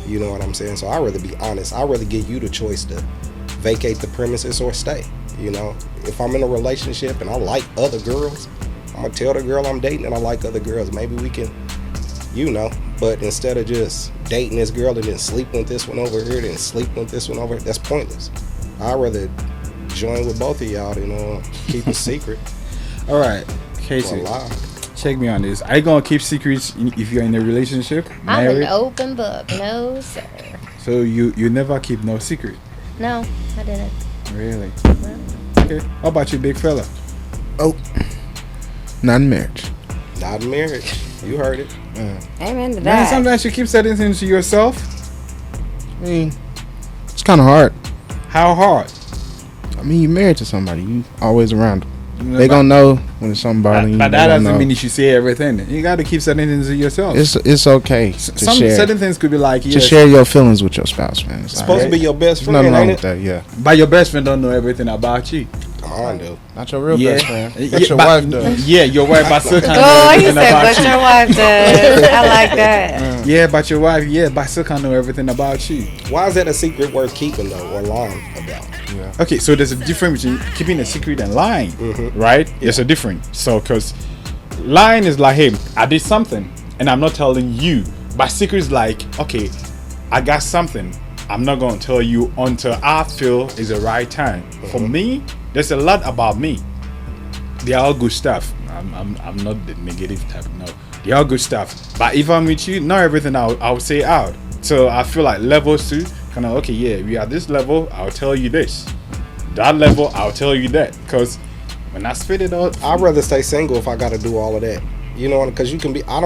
You know what I'm saying? So I'd rather be honest. I'd rather give you the choice to vacate the premises or stay. You know, if I'm in a relationship and I like other girls, I'm gonna tell the girl I'm dating and I like other girls. Maybe we can, you know. But instead of just dating this girl and then sleep with this one over here, then sleep with this one over here, that's pointless. I'd rather join with both of y'all than keep a secret. All right, Casey, check me on this. Are you gonna keep secrets if you're in a relationship? I'm Married? an open book. No, sir. So you never keep no secret? No, I didn't. Really? No. Okay. How about you, big fella? Oh, not in marriage. Not in marriage. You heard it. Amen to Man, that. sometimes you keep certain things to yourself. I mean, it's kind of hard. How hard? I mean, you're married to somebody. You always around them. You know, They but- gonna know when it's something bothering you. But They that gonna doesn't know. mean you should say everything. You got to keep certain things to yourself. It's okay to Some share. certain things could be like, To yes, share your feelings with your spouse, man. It's supposed to be your best There's friend, nothing wrong ain't with it? that. Yeah, but your best friend don't know everything about you. Come on, dude. not your real best friend. But Yeah, your but- wife does. Yeah, your wife, but still can't know Oh, he everything said, about but you. your wife does. I like that. Yeah, but your wife, but still can't know everything about you. Why is that a secret worth keeping though, or lying about? Okay, so there's a difference between keeping a secret and lying, right? There's a difference. So, because lying is like, hey, I did something and I'm not telling you. But secret is like, okay, I got something. I'm not going to tell you until I feel is the right time. For me, there's a lot about me. They are all good stuff. I'm not the negative type, no. They are good stuff. But if I'm with you, not everything I'll say out. So I feel like levels too. Kind of, okay, yeah, we are this level, I'll tell you this. That level, I'll tell you that. Because when I spit it out, I'd rather stay single if I got to do all of that. You know, because you can be. I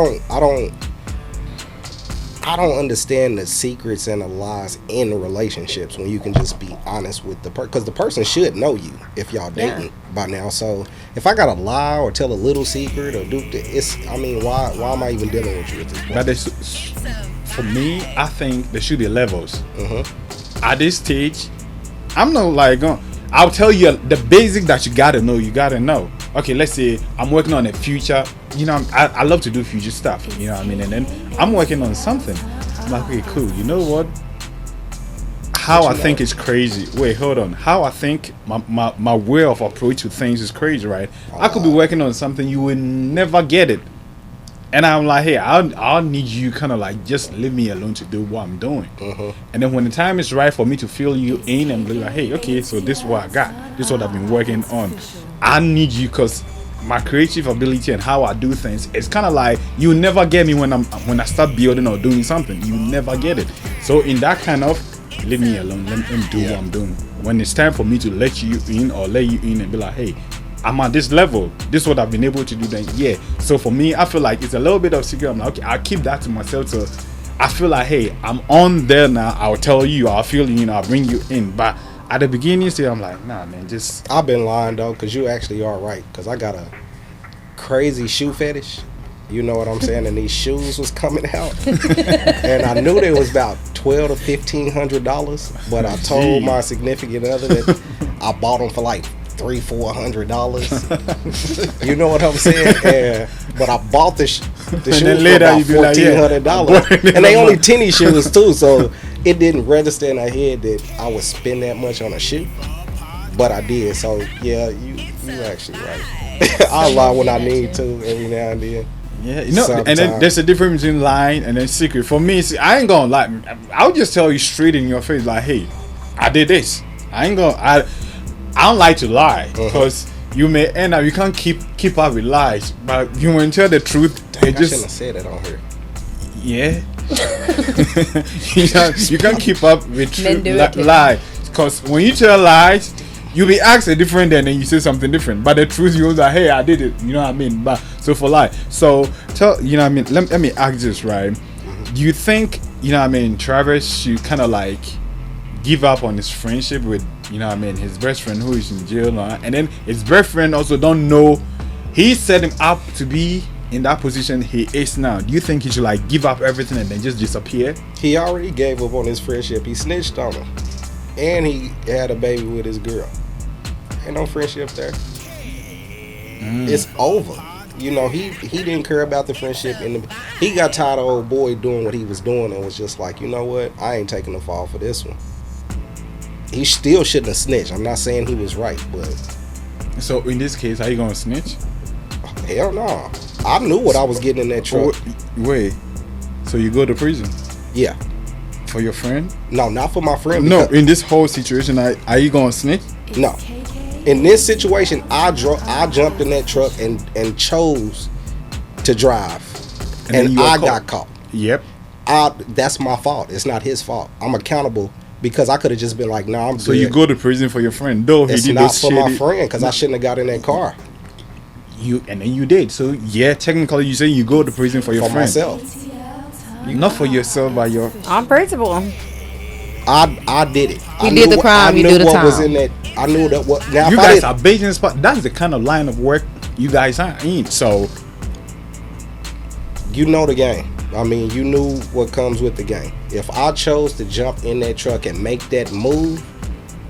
don't understand the secrets and the lies in the relationships when you can just be honest with the person, because the person should know you if y'all dating by now. So if I gotta lie or tell a little secret or why am I even dealing with you at this point? but for me, I think there should be levels. At this stage, I'm not like I'll tell you the basic that you gotta know. You gotta know. Okay, let's say I'm working on a future. You know, I love to do future stuff. You know what I mean? And then I'm working on something. I'm like, okay, cool. You know what? How I think is crazy. Wait, hold on. How I think my way of approach to things is crazy, right? I could be working on something, you will never get it. And I'm like, hey, I'll need you kind of like just leave me alone to do what I'm doing. And then when the time is right for me to fill you in and be like, hey, okay, so this is what I got. This is what I've been working on. I need you because my creative ability and how I do things, it's kind of like you never get me when I start building or doing something. You never get it. So in that kind of, leave me alone. Let me do what I'm doing. When it's time for me to let you in or let you in and be like, hey, I'm at this level. This is what I've been able to do. Then yeah. So for me, I feel like it's a little bit of secret. I'm like, okay, I'll keep that to myself. So I feel like, hey, I'm on there now. I'll tell you. I'll feel you. I'll bring you in. But at the beginning, still, I'm like, nah, man, just. I've been lying though, because you actually are right. Because I got a crazy shoe fetish. You know what I'm saying? And these shoes was coming out, and I knew they was about $1,200 to $1,500. But I told my significant other that I bought them for like $300-400. You know what I'm saying? But I bought the shoes for about $1,400, and they only tennis shoes too. So it didn't register in my head that I would spend that much on a shoe, but I did. So yeah, you actually right. I lie when I need to every now and then. Yeah, you know, and then there's a difference between lying and then secret. For me, see, I ain't gonna lie. I'll just tell you straight in your face, like, hey, I did this. I don't like to lie because you may end up, you can't keep up with lies, but you want to tell the truth. I shouldn't have said that on here. Yeah. you can't keep up with truth, lie, because when you tell lies, you be asked a different and then you say something different. But the truth, you was like, hey, I did it. You know what I mean? But so for lie, so tell, you know what I mean. Let me ask this, right? Do you think, you know what I mean, Travis should kind of like give up on his friendship with, you know what I mean, his best friend who is in jail now, and then his best friend also don't know he set him up to be in that position he is now? Do you think he should like give up everything and then just disappear? He already gave up on his friendship. He snitched on him, and he had a baby with his girl. Ain't no friendship there. It's over. You know, he didn't care about the friendship, and he got tired of old boy doing what he was doing and was just like, you know what, I ain't taking the fall for this one. he still shouldn't have snitched. I'm not saying he was right, but So in this case, how you gonna snitch? hell no. I knew what I was getting in that truck. Wait. So you go to prison Yeah. for your friend? No, not for my friend. No. because- In this whole situation, are you gonna snitch? No. In this situation, I jumped in that truck and chose to drive, then and you I got got caught. Yep. That's my fault. It's not his fault. I'm accountable because I could have just been like, "No, I'm So good." you go to prison for your friend, though he It's did not those for my shitty. friend because I shouldn't have got in that car And then you did. So yeah, technically you say you go to prison for your for friend, myself. not for yourself, but your. On principle. I did it. You I did the knew crime, I you knew do the what was time. in that. I knew that what. Now, You if I guys didn't- are business, but that's the kind of line of work you guys are in. So you know the game. I mean, you knew what comes with the game. If I chose to jump in that truck and make that move,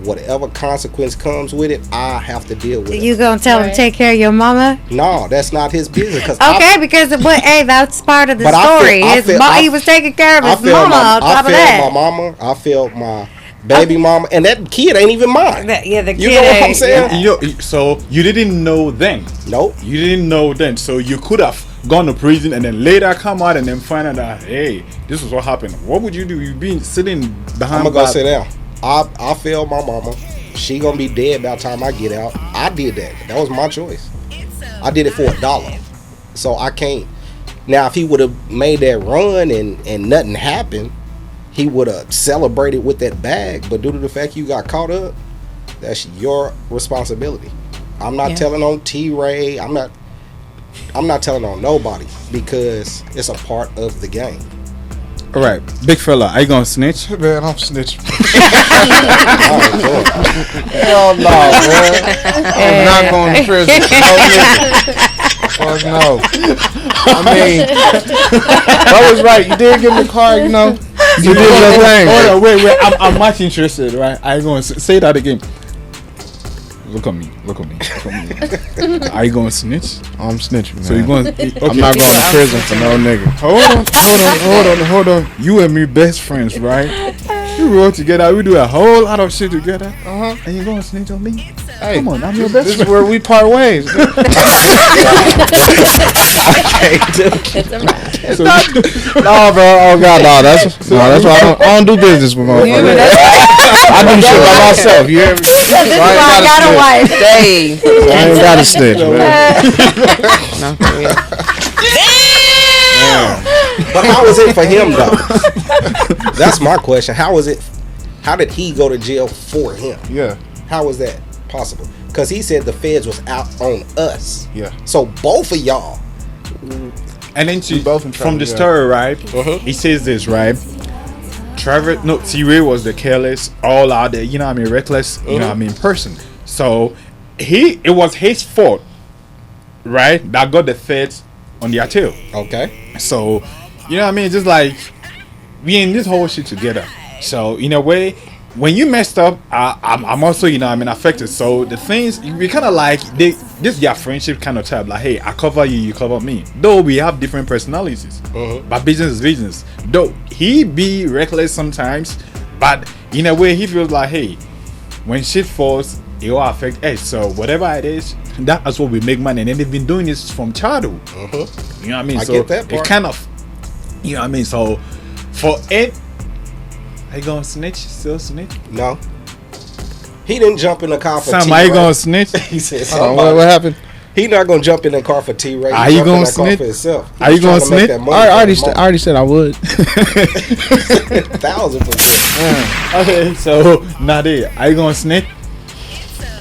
whatever consequence comes with it, I have to deal with it. You gonna tell him to take care of your mama? No, that's not his business. Okay, because hey, that's part of the But story. I feel- He was taking care of I his failed mama on top I of failed that. my mama. I failed my baby mama, and that kid ain't even mine. Yeah, the kid. You know what I'm ain't- saying? so you didn't know then. Nope. You didn't know then. So you could have gone to prison and then later come out and then find out that hey, this is what happened. What would you do? You've been sitting behind. I'm gonna go sit down. I failed my mama. She gonna be dead by the time I get out. I did that. That was my choice. I did it for $1. So I can't. Now, if he would have made that run and nothing happened, he would have celebrated with that bag. But due to the fact you got caught up, that's your responsibility. I'm not telling on T-Ray. I'm not telling on nobody because it's a part of the game. All right, big fella, are you gonna snitch? Man, I'm snitching. Oh, Hell no, man. I'm not going to prison. No, nigga. Fuck no. I mean, that was right. You did give me the car, you know. You did your thing. Hold on, wait. I'm much interested, right? I gonna say that again. Look at me. Are you gonna snitch? I'm snitching, man. So you going? I'm not going to prison for no nigga. Hold on. You and me best friends, right? We roll together. We do a whole lot of shit together. And you gonna snitch on me? Hey, come on, I'm your best this friend. is where we part ways. So, No, bro. Oh God, no. That's why I don't do business with motherfuckers. I do shit by myself. You hear me? So I got a wife. Hey. I ain't got to snitch, man. No, for real. But how was it for him though? That's my question. How was it? How did he go to jail for him? Yeah. How was that possible? Because he said the feds was out on us. Yeah. So both of y'all. and then We both in from the trouble, yeah. story, right? He says this, right? T-Ray was the careless, all out there, you know what I mean, reckless, you know what I mean, person. So it was his fault, right? That got the feds on their tail. Okay. So, you know what I mean? Just like we in this whole shit together. So in a way, when you messed up, I'm also, you know what I mean, affected. So the things we kind of like this your friendship kind of type. Like, hey, I cover you, you cover me. Though we have different personalities, but business is business. Though he be reckless sometimes, but in a way he feels like, hey, when shit falls, it will affect us. So whatever it is, that's what we make money. And then they've been doing this from childhood. You know what I mean? I So get that part. it kind of, you know what I mean? So for it, are you gonna snitch? Still snitch? No. He didn't jump in the car for Sam, T-Ray. are you gonna snitch? He said Hold on, somebody. what happened? He not gonna jump in that car for T-Ray. Are He you jumped in gonna that car snitch? for himself. He Are was you gonna trying to make snitch? that money I for already said I would. his mama. 1,000%. Okay, so Nade, are you gonna snitch?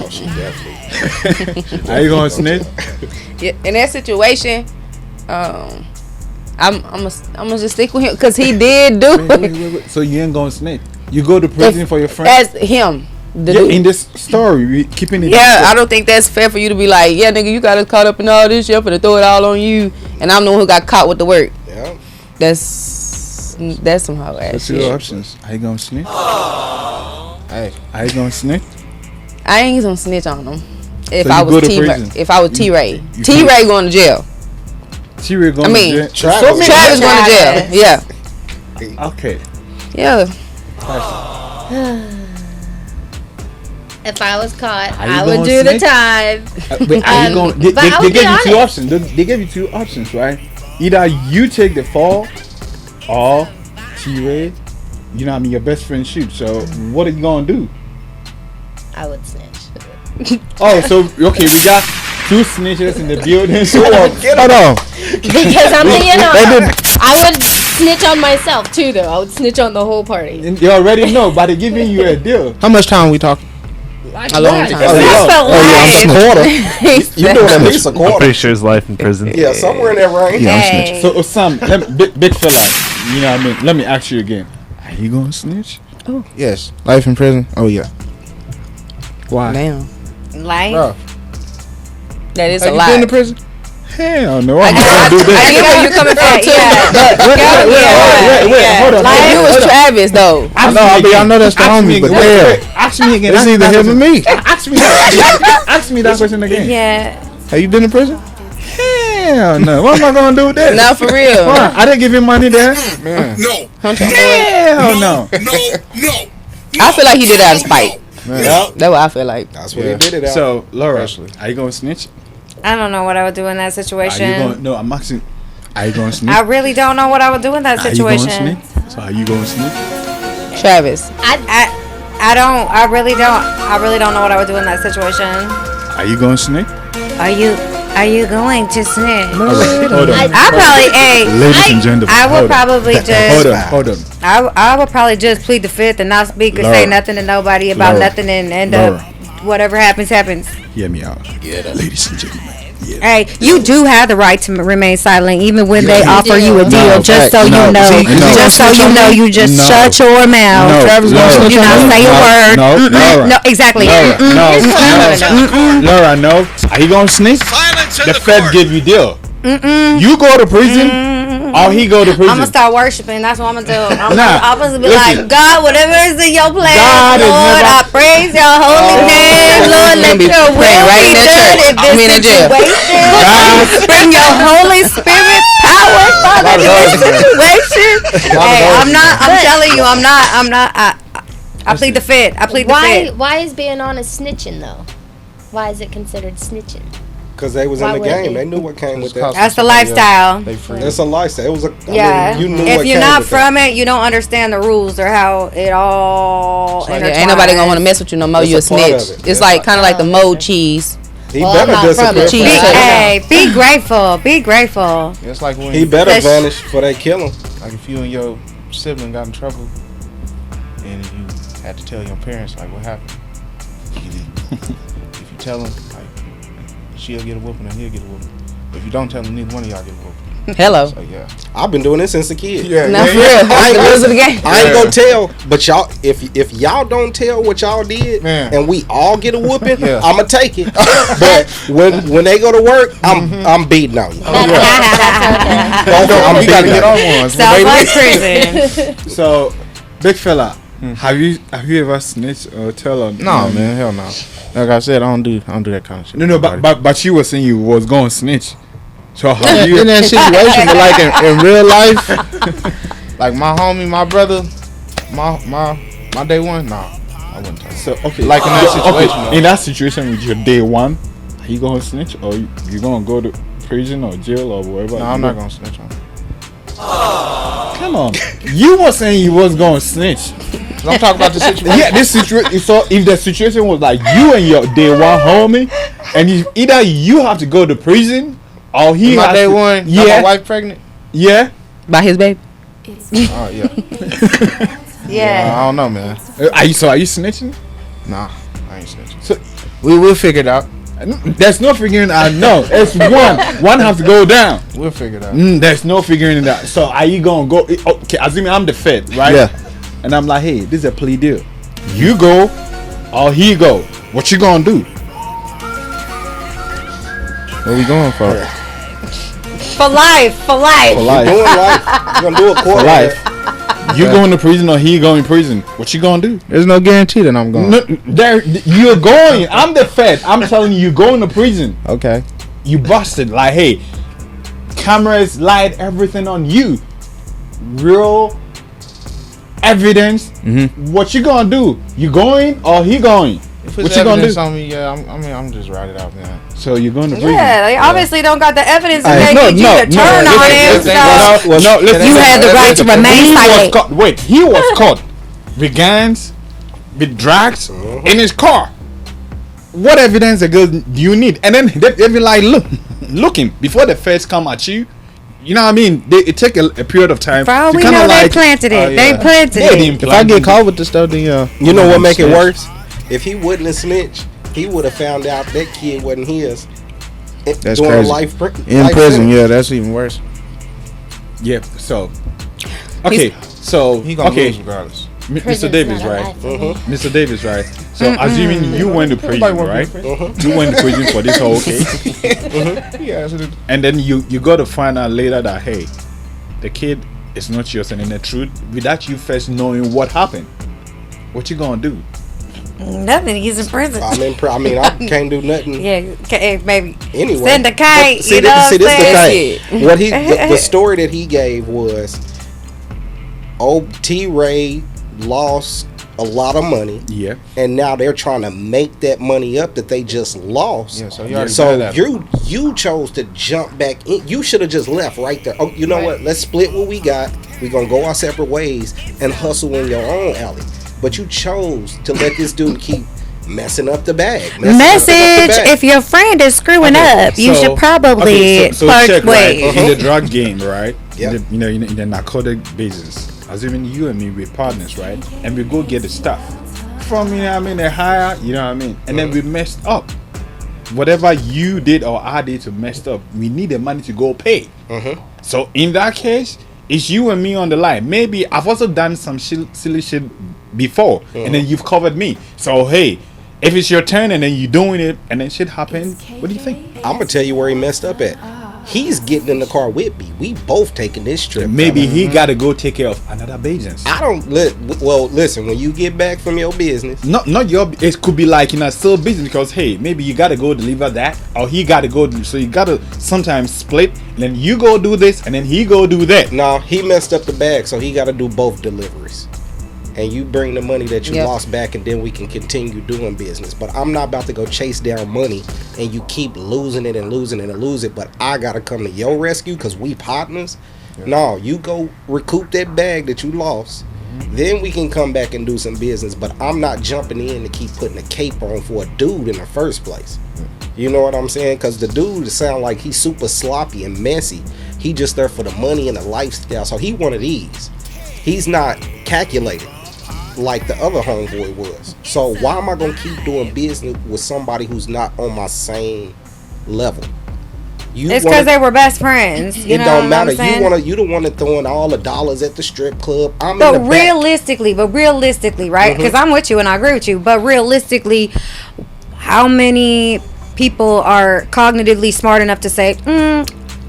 Oh, she definitely. Are you gonna snitch? Yeah, in that situation, I'm gonna just stick with him because he did do it. Wait. So you ain't gonna snitch? You go to prison for your friend? As him. The Yeah, dude. in this story, we keeping it. Yeah, I don't think that's fair for you to be like, yeah, nigga, you got us caught up in all this shit, I'm finna throw it all on you, and I'm the one who got caught with the work. Yeah. That's some hoe ass What's your shit. options? Are you gonna snitch? Hey, Are you gonna snitch? I ain't gonna snitch on him. If So I you go was to T-Ray, prison? if I was T-Ray, you T-Ray going to jail. T-Ray going I mean, to jail? Travis going to jail. Yeah, Okay. yeah. If I was caught, Are you I would gonna do the snitch? time. But are you going? They but I would gave be you two honest. options. They gave you two options, right? Either you take the fall, or T-Ray, you know what I mean, your best friend shoots. So what are you gonna do? I would snitch. Oh, so okay, we got two snitches in the building. So Hold on. Because I'm I would snitch on myself too, though. I would snitch on the whole party. you already know, but they're giving you a deal. How much time we talking? A long time. That's a quarter. You doing at least a I'm quarter. pretty sure it's life in prison. Yeah, somewhere in that range. Yeah, I'm Hey. So Sam, big fella, you know what I mean. Let me ask you again. Are you gonna snitch? Yes. Life in prison? Oh, yeah. Why? Damn. Life. Bro, That is have a you been to lot. prison? Hell no, I I'm not gonna do get that. where you're coming from too. Wait, hold on. Like you was Travis though. I know that's the homie, but damn. Ask me again. It's either him or me. Ask me that question again. Yeah. Have you been in prison? Hell no. What am I gonna do with that? No, for real. Why? I didn't give him money there. Man. No. Hell no. No. I feel like he did it out of spite. Yep. That's what I feel like. That's what Yeah. he did it out. So Laura, Especially. are you gonna snitch? I don't know what I would do in that Are you situation. gonna? No, I'm asking. Are you gonna snitch? I really don't know what I would do in that Are you gonna situation. snitch? So are you gonna snitch? Travis. I don't. I really don't. I really don't know what I would do in that situation. Are you gonna snitch? Are you going to snitch? Hold on. I probably. Ladies and gentlemen, I hold would on. probably just. Hold on. I would probably just plead the fifth and not speak or say Laura. nothing to nobody about Laura. nothing and end Laura. up whatever happens happens. Hear me out. Ladies and gentlemen. Hey, you do have the right to remain silent even when they offer you a do. deal. No, just fact, so no. you know, See, no. just so you know, you just No. shut your mouth. No, Travis Laura. gonna Do snitch not on say a word. No, Laura. No, exactly. Laura, no. Laura, no. Are you gonna snitch? Silence in The the Fed court. give you deal. You go to prison, or he go to prison. I'm gonna start worshiping. That's what I'm gonna do. I'm Nah, gonna be listen. like, God, whatever is in your plan, God is Lord, never- I praise your holy name, Lord. Let be your will praying right be in that done church. in I mean, in this jail. situation. Bring your Holy Spirit power, Father, in this situation. Hey, I'm telling you, I'm not. I plead the fifth. I plead the fifth. Why is being honest snitching though? Why is it considered snitching? Because they was Why in the would game. they? They knew what came with It's that. That's the lifestyle. They free. It's a lifestyle. It was a. Yeah. You knew If what you're came not with that. from it, you don't understand the rules or how it all. Yeah, ain't nobody gonna want to mess with you no more. It's You a a part of snitch. it. It's Yeah. like kind of like the mold cheese. He Well, better I'm not from disappear the for cheese. that. Hey, be grateful. Be grateful. It's like when He better That's- vanish for they killing. like if you and your sibling got in trouble and you had to tell your parents like what happened. If you tell them, like she'll get a whooping and he'll get a whooping. If you don't tell them, neither one of y'all get a whooping. Hello. So yeah. I've been doing this since a kid. No, for real. That's the rules of the game. I ain't gonna tell, but y'all, if y'all don't tell what y'all did, Man. and we all get a whooping, Yeah. I'ma take it. But when they go to work, I'm beating on you. That's okay. I'm You gotta beating get on on ones. Sounds like prison. So, big fella, have you ever snitched or tell on? No, man, hell no. Like I said, I don't do that kind of shit. No, but you were saying you was going to snitch. So how in you? that situation, but like in real life, like my homie, my brother, my day one, nah, I wouldn't tell him. So okay, Like in that situation, Okay, in that situation with your day one, are you going to snitch or you going to go to prison or jail or wherever? No, I'm not gonna snitch on him. Come on, you were saying you was going to snitch. I'm talking about the situation. Yeah, this situation. So if the situation was like you and your day one homie, and either you have to go to prison or he My has day to, one, Yeah, got my wife pregnant. yeah. By his baby. Oh yeah. Yeah. I don't know, man. Are you snitching? Nah, I ain't snitching. So- We'll figure it out. There's no figuring out. No, it's one has to go down. We'll figure it out. There's no figuring it out. So are you gonna go? Okay, assuming I'm the Fed, right? Yeah. And I'm like, hey, this is a plea deal. You go, or he go. What you gonna do? What we going for? For life. For life. For You life. doing life. You gonna do a For quarter life. You going to prison or he going to prison? What you gonna do? There's no guarantee that I'm going. No, you're going. I'm the Fed. I'm telling you, you're going to prison. Okay. You busted. Like, hey, cameras, light, everything on you. Real evidence. What you gonna do? You going or he going? If What it's you gonna evidence do? on me, yeah, I'm just write it out, man. So you're going to prison. Yeah, they obviously don't got the evidence Hey, and they need you to turn on him. So Well, no, listen. You had the right to remain He was silent. caught. Wait, he was caught with guns, with drugs in his car. What evidence do you need? And then they be like, looking before the feds come at you. You know what I mean? It take a period of time. for all to we kinda know, they like, planted it. They yeah. planted yeah, they it. If I get caught with the stuff, then You know what make it Snitch. worse? If he wouldn't have snitched, he would have found out that kid wasn't his. That's Doing crazy. life in life prison, sentence. yeah, that's even worse. Yeah. So, okay. So, He gonna okay. lose regardless. Mr. Prison's Davis, not a right? life sentence. Mr. Davis, right? So, assuming you went to prison, right? You went to prison for this whole case, Yeah, so and then you got to find out later that hey, the kid is not yours, and in the truth, without you first knowing what happened, what you gonna do? Nothing. He's in prison. I mean, I can't do nothing. Yeah, maybe Anyway, send a kite. But see, You know what I'm this saying? the thing. What the story that he gave was, old T. Ray lost a lot of money, Yeah. and now they're trying to make that money up that they just lost. Yeah, so you already So got that. you chose to jump back in. You should have just left right there. Oh, you know what? Let's split what we got. We're gonna go our separate ways and hustle in your own alley. But you chose to let this dude keep messing up the bag. Message: if your friend is screwing up, you should probably part check, right, ways. in the drug game, right? Yeah. In the narcotic business. Assuming you and me we're partners, right? And we go get the stuff from the hire, you know what I mean? And then we messed up. Whatever you did or I did to messed up, we need the money to go pay. So in that case, it's you and me on the line. Maybe I've also done some silly shit before, and then you've covered me. So hey, if it's your turn and then you're doing it and then shit happens, what do you think? I'm gonna tell you where he messed up at. He's getting in the car with me. We both taking this trip. Maybe he got to go take care of another business. I don't listen. When you get back from your business, Not your. It could be like still business because hey, maybe you got to go deliver that, or he got to go. So you got to sometimes split. And then you go do this, and then he go do that. no, he messed up the bag, so he got to do both deliveries. And you bring the money that you Yep. lost back, and then we can continue doing business. But I'm not about to go chase down money, and you keep losing it and losing it and lose it. But I gotta come to your rescue because we partners. No, you go recoup that bag that you lost. Then we can come back and do some business. But I'm not jumping in to keep putting a cape on for a dude in the first place. You know what I'm saying? Because the dude sound like he's super sloppy and messy. He just there for the money and the lifestyle. So he one of these. He's not calculated like the other homeboy was. So why am I gonna keep doing business with somebody who's not on my same level? It's because they were best friends. You It know don't what matter. I'm saying? You the one that throwing all the dollars at the strip club. I'm But in the back. realistically, right? Because I'm with you and I agree with you. But realistically, how many people are cognitively smart enough to say,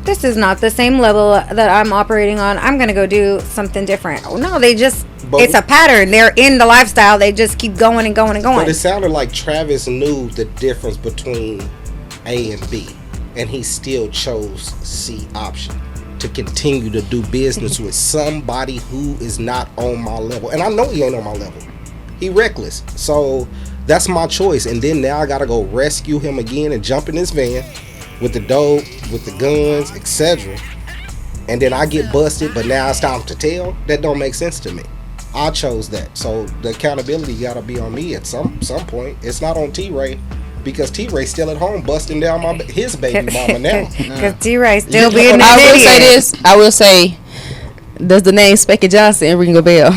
this is not the same level that I'm operating on. I'm going to go do something different. No, they just, But- it's a pattern. They're in the lifestyle. They just keep going and going and But going. it sounded like Travis knew the difference between A and B, and he still chose C option to continue to do business with somebody who is not on my level. And I know he ain't on my level. He reckless. So that's my choice. And then now I gotta go rescue him again and jump in this van with the dope, with the guns, etc. And then I get busted, but now it's time to tell. That don't make sense to me. I chose that. So the accountability gotta be on me at some point. It's not on T-Ray. Because T-Ray's still at home busting down his baby mama now. Because T-Ray still being an I will say idiot. this. I will say, does the name Specky Johnson ring a bell?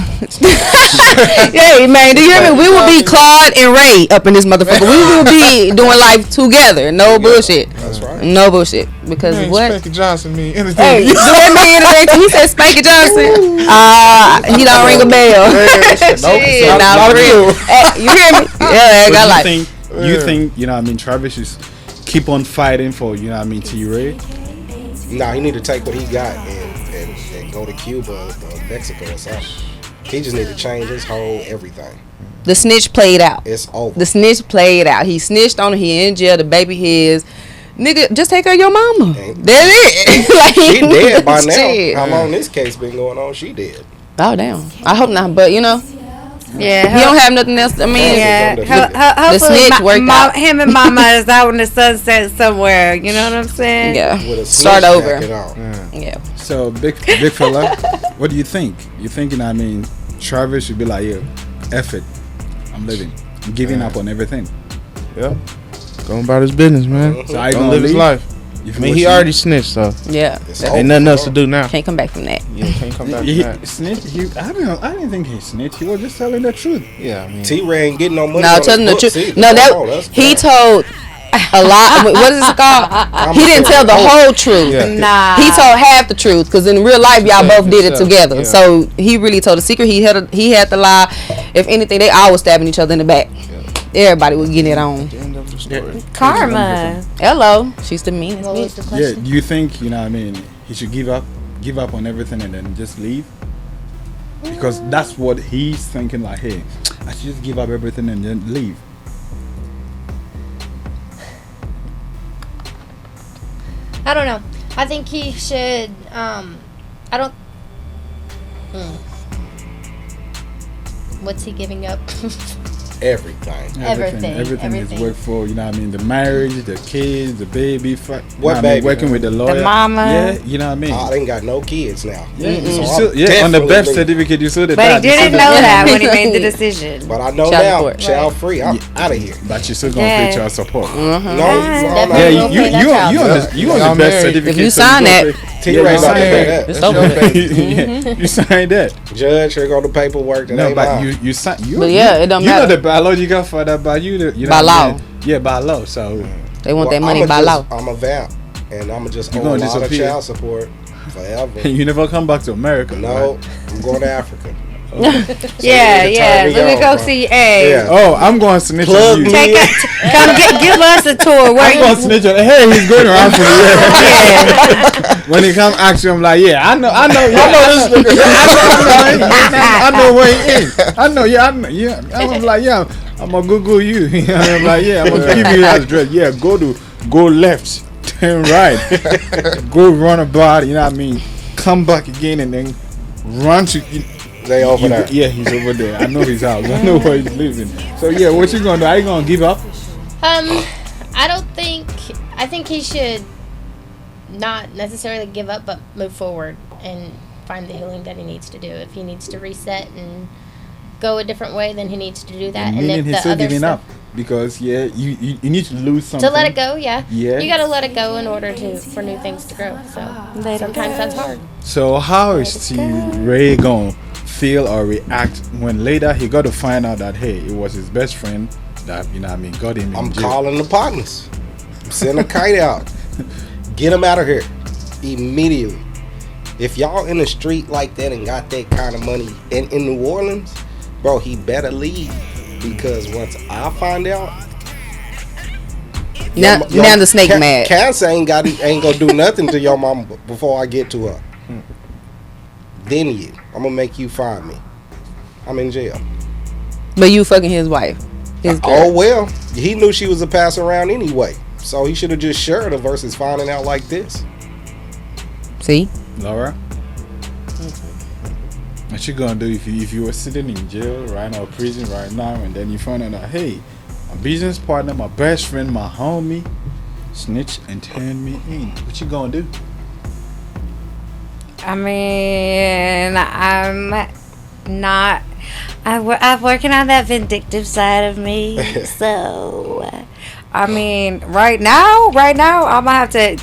Hey, man, do you hear me? We will be Claude and Ray up in this motherfucker. We will be doing life together. No bullshit. That's right. No bullshit. Because Man, what? Specky Johnson mean anything. Hey, do that mean anything? He said Specky Johnson. He don't ring a bell. Shit, nah, for real. Hey, you hear me? Yeah, I got like. You think, Travis should keep on fighting for, T-Ray? Nah, he need to take what he got and go to Cuba or Mexico or something. He just need to change his whole everything. The snitch played out. It's over. The snitch played out. He snitched on her. He in jail. The baby his. Nigga, just take care of your mama. That's it. Like, She dead by now. shit. How long this case been going on? She dead. Oh, damn. I hope not. But, Yeah, He don't have nothing else. I mean, yeah. The Hopefully, snitch worked out. him and Mama is out in the sunset somewhere. You know what I'm saying? yeah. With a Start snitch over. jacket on. Yeah. So big fella, what do you think? You thinking? I mean, Travis should be like, yeah, F it, I'm living, I'm giving up on everything. Yeah. Going about his business, man. So I Gonna gonna live his leave? life. If I mean, what he you- already snitched, so Yeah. It's ain't over. nothing else to do now. Can't come back from that. Yeah, can't come back He from that. snitched. I didn't think he snitched. He was just telling the truth. Yeah, I mean, T-Ray ain't getting no money. No, on telling the his truth. books either. No, Oh, that that's he bad. told a lot. What is it called? He didn't tell the whole truth. Yeah. Nah. He told half the truth because in real life y'all Himself, both did it himself, together. yeah. So he really told the secret. He had to lie. If anything, they always stabbing each other in the back. Everybody was getting it on. the end of the story. Karma. Hello, she's the meanest What was bitch. the Yeah. question? Do you think you know? What I mean, he should give up on everything and then just leave? Because that's what he's thinking. Like, hey, I should just give up everything and then leave. I don't know. I think he should. I don't. What's he giving up? Everything. Everything. is worked for. You know what I mean? The marriage, the kids, the baby. What baby? Working with the lawyer, mama. Yeah, you know what I mean. I ain't got no kids now. Yeah, So you I'm still, on the definitely birth leaving. certificate, you saw the But he dad, you didn't see know the- that when he made the decision. But I know Child now, support. child free. I'm out of here. But you still gonna Yeah. pay child support. No, Definitely Yeah, will you pay that child on support. the you on Y'all the birth married. certificate. If you so sign gonna that, pay- T-Ray you about to sign pay that. that. It's That's over. your baby. Yeah, you signed that. Judge, here go the paperwork. That No, ain't but mine. you sign. You, But yeah, it don't you matter. know the biological father by you. You know By what I law. mean? Yeah, by law. So They want that Well, money I'ma by law. just- I'm a vamp, and I'm just You owe a gonna lot of disappear. child support forever. you never come back to America. No, right? I'm going to Africa. Yeah, you need to yeah. turn me Let me on, go bro. see. Hey, Yeah. Oh, I'm going to snitch Plug on you. me. take it. Come give us a tour. Where I'm going to you? snitch on. Hey, he's going around for me. Yeah. When he come ask you, I'm like, yeah, I know this nigga. I know where he is. I know, yeah. I'm like, yeah, I'm gonna Google you. I'm like, yeah, I'm gonna give you his address. Yeah, go left, turn right, go run about. You know what I mean? Come back again and then run to. They over there. Yeah, he's over there. I know his house. I know where he's living. So yeah, what you gonna do? Are you gonna give up? I don't think. I think he should not necessarily give up, but move forward and find the healing that he needs to do. If he needs to reset and go a different way, then he needs to do that. And Meaning if he's the still other giving stuff, up because you need to lose something to let it go, yeah. Yeah. You gotta let it go in order for new things to grow. So sometimes that's hard. So how is Ray gonna feel or react when later he got to find out that hey, it was his best friend that got him in I'm jail? calling the partners. I'm sending a kite out. Get him out of here immediately. If y'all in the street like that and got that kind of money in New Orleans, bro, he better leave, because once I find out, Now the snake mad. Cancer ain't gonna do nothing to your mama before I get to her. Then I'm gonna make you find me. I'm in jail. But you fucking his wife. His girl. Oh well, he knew she was a pass around anyway, so he should have just shared her versus finding out like this. See? Laura, what you gonna do if you were sitting in jail right now, prison right now, and then you find out that hey, my business partner, my best friend, my homie, snitch and turn me in? What you gonna do? I mean, I'm not. I'm working on that vindictive side of me. So, I mean, right now, I'm gonna have to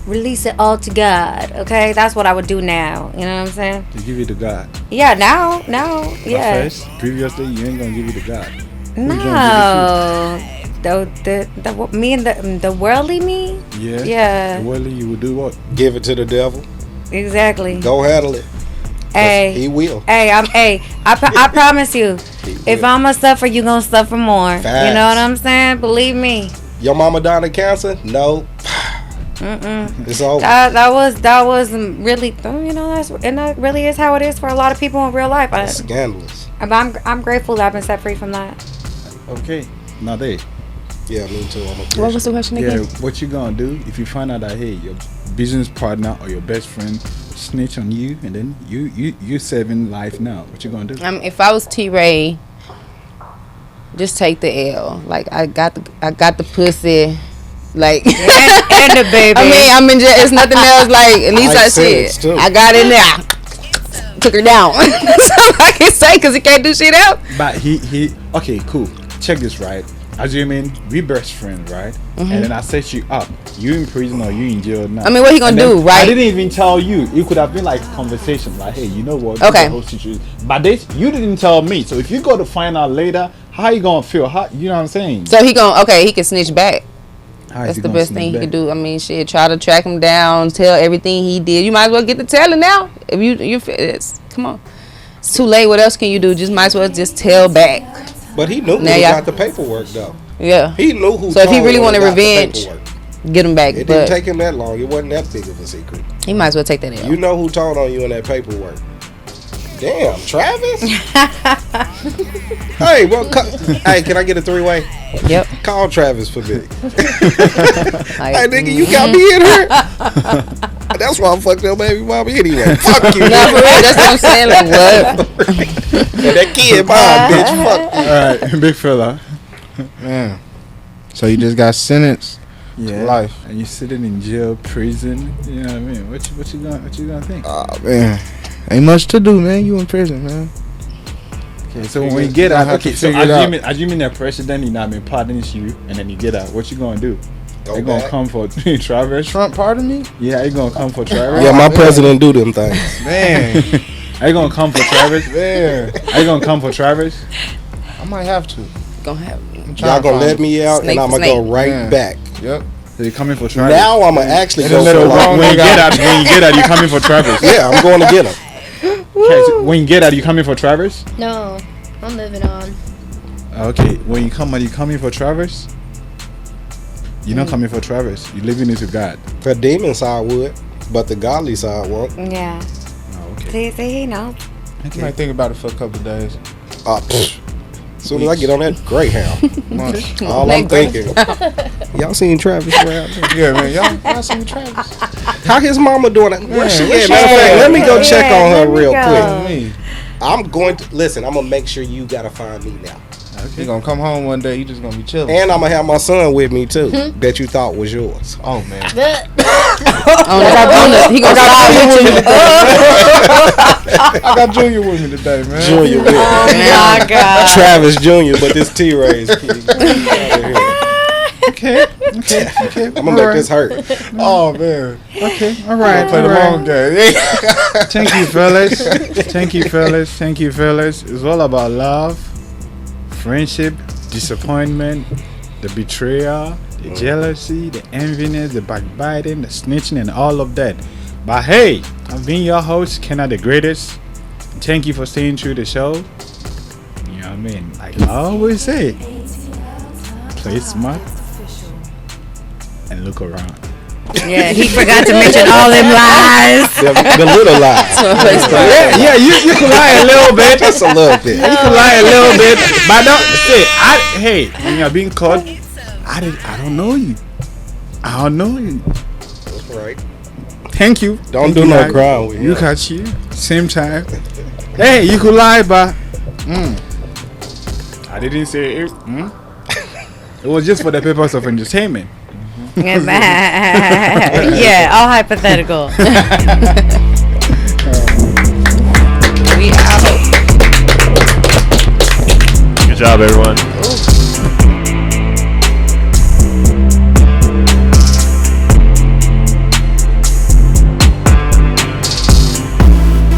release it all to God. Okay, that's what I would do now. You know what I'm saying? To give it to God. Yeah, now, But yeah. first, previously, you ain't gonna give it to God. Who you No, gonna the me and the worldly me. give it to? Yeah. Yeah. Well, you would do what? Give it to the devil. Exactly. Go handle it. 'Cause Hey, he will. I promise you, if will. I'ma suffer, you gonna suffer more. You Facts. know what I'm saying? Believe me. Your mama died of cancer? No. It's over. That was really, you know, that really is how it is for a lot of people in real life. It's scandalous. I'm grateful that I've been set free from that. Okay. Now they. Yeah, me too. I'm a What Christian. was the question Yeah. again? What you gonna do if you find out that hey, your business partner or your best friend snitch on you, and then you serving life now. What you gonna do? If I was T-Ray, just take the L. Like I got the pussy. Like and the baby. I'm in jail. It's nothing else. Like at least I said said I got in there. Took her down. That's all I can say because he can't do shit else. But he okay, cool. Check this, right? Assuming we best friends, right? And then I set you up. You in prison or you in jail now? I mean, what he gonna do, right? I didn't even tell you. It could have been like a conversation, like, hey, you know what? Okay. The whole situation. But this, you didn't tell me. So if you go to find out later, how you gonna feel? How, you know what I'm saying? So he can snitch back. How is That's he the gonna best snitch thing he back? can do. I mean, shit, try to track him down, tell everything he did. You might as well get the telling now. If you it's come on. It's too late. What else can you do? Just might as well just tell back. But he knew who Now, y'all- got the paperwork though. Yeah. He knew who. So if he told really him wanted and got the revenge, paperwork. get him back. It But didn't take him that long. It wasn't that big of a secret. he might as well take that L. You know who told on you in that paperwork? Damn, Travis. Hey, well, hey, can I get a 3-way? Yep. Call Travis for me. Like, Hey, nigga, you got me in here. That's why I'm fucked up, baby mama. Anyway, fuck you. No, for real, that's what I'm saying. Like what? And that kid, mine, bitch. Fuck you. All right, big fella. Man. So you just got sentenced Yeah. to life. And you sitting in jail, prison. You know what I mean? What you gonna think? Oh man. Ain't much to do, man. You in prison, man. Okay, so when you get out, have to okay, so figure it out. assuming the president, you know what I mean, pardons you, and then you get out, what you gonna do? Go They gonna back. come for Travis? Trump pardon me? Yeah, they gonna come for Travis? Yeah, my man. president do them things. Man. Are you gonna come for Travis? Man. Are you gonna come for Travis? I might have to. Gonna have. I'm trying Y'all to gonna find let me out, Snake and I'm for gonna go snake. right Yeah. back. Yep. So you coming for Travis? Now I'm gonna actually And go then for let life. wrong when you nigga get out. out, you coming for Travis? Yeah, I'm going to get him. Okay, so when you get out, you coming for Travis? No, I'm moving on. Okay, when you come out, you coming for Travis? You're not coming for Travis. You're leaving it to God. The demon side would, but the godly side won't. Yeah. Oh, okay. See, he knows. You might think about it for a couple of days. As soon as I get on that Greyhound, Months. all I'm thinking, y'all seen Travis around? Yeah, man. Y'all seen Travis? How his mama doing it? Where she where at? she Matter of fact, at? let me go check on her let me real go. quick. Me. I'm going to listen. I'm gonna make sure you gotta find me now, You gonna come home one day, you just gonna be chilling. and I'm gonna have my son with me too. That you thought was yours. Oh man. He gonna slide with you. I got Junior with me today, man. Junior, with me. Oh my God. Travis Junior, but this T-Ray's kid. Okay. I'm gonna make this hurt. Oh man. Okay. All right. Play the long game. Thank you, fellas. Thank you, fellas. Thank you, fellas. It's all about love, friendship, disappointment, the betrayal, the jealousy, the enviness, the backbiting, the snitching, and all of that. But hey, I've been your host, Kenna the Greatest. Thank you for staying through the show. You know what I mean? Like I always say, play smart and look around. Yeah, he forgot to mention all them lies. The little lies. Yeah, you can lie a little bit. Just a little bit. You can lie a little bit, but don't say. Hey, when you're being caught, I don't know you. I don't know you. That's right. Thank you. Don't Thank do you, no guys. crime with You him. got you. Same time. Hey, you could lie, but I didn't say it. It was just for the purpose of entertainment. Yeah, all hypothetical. We out. Good job, everyone.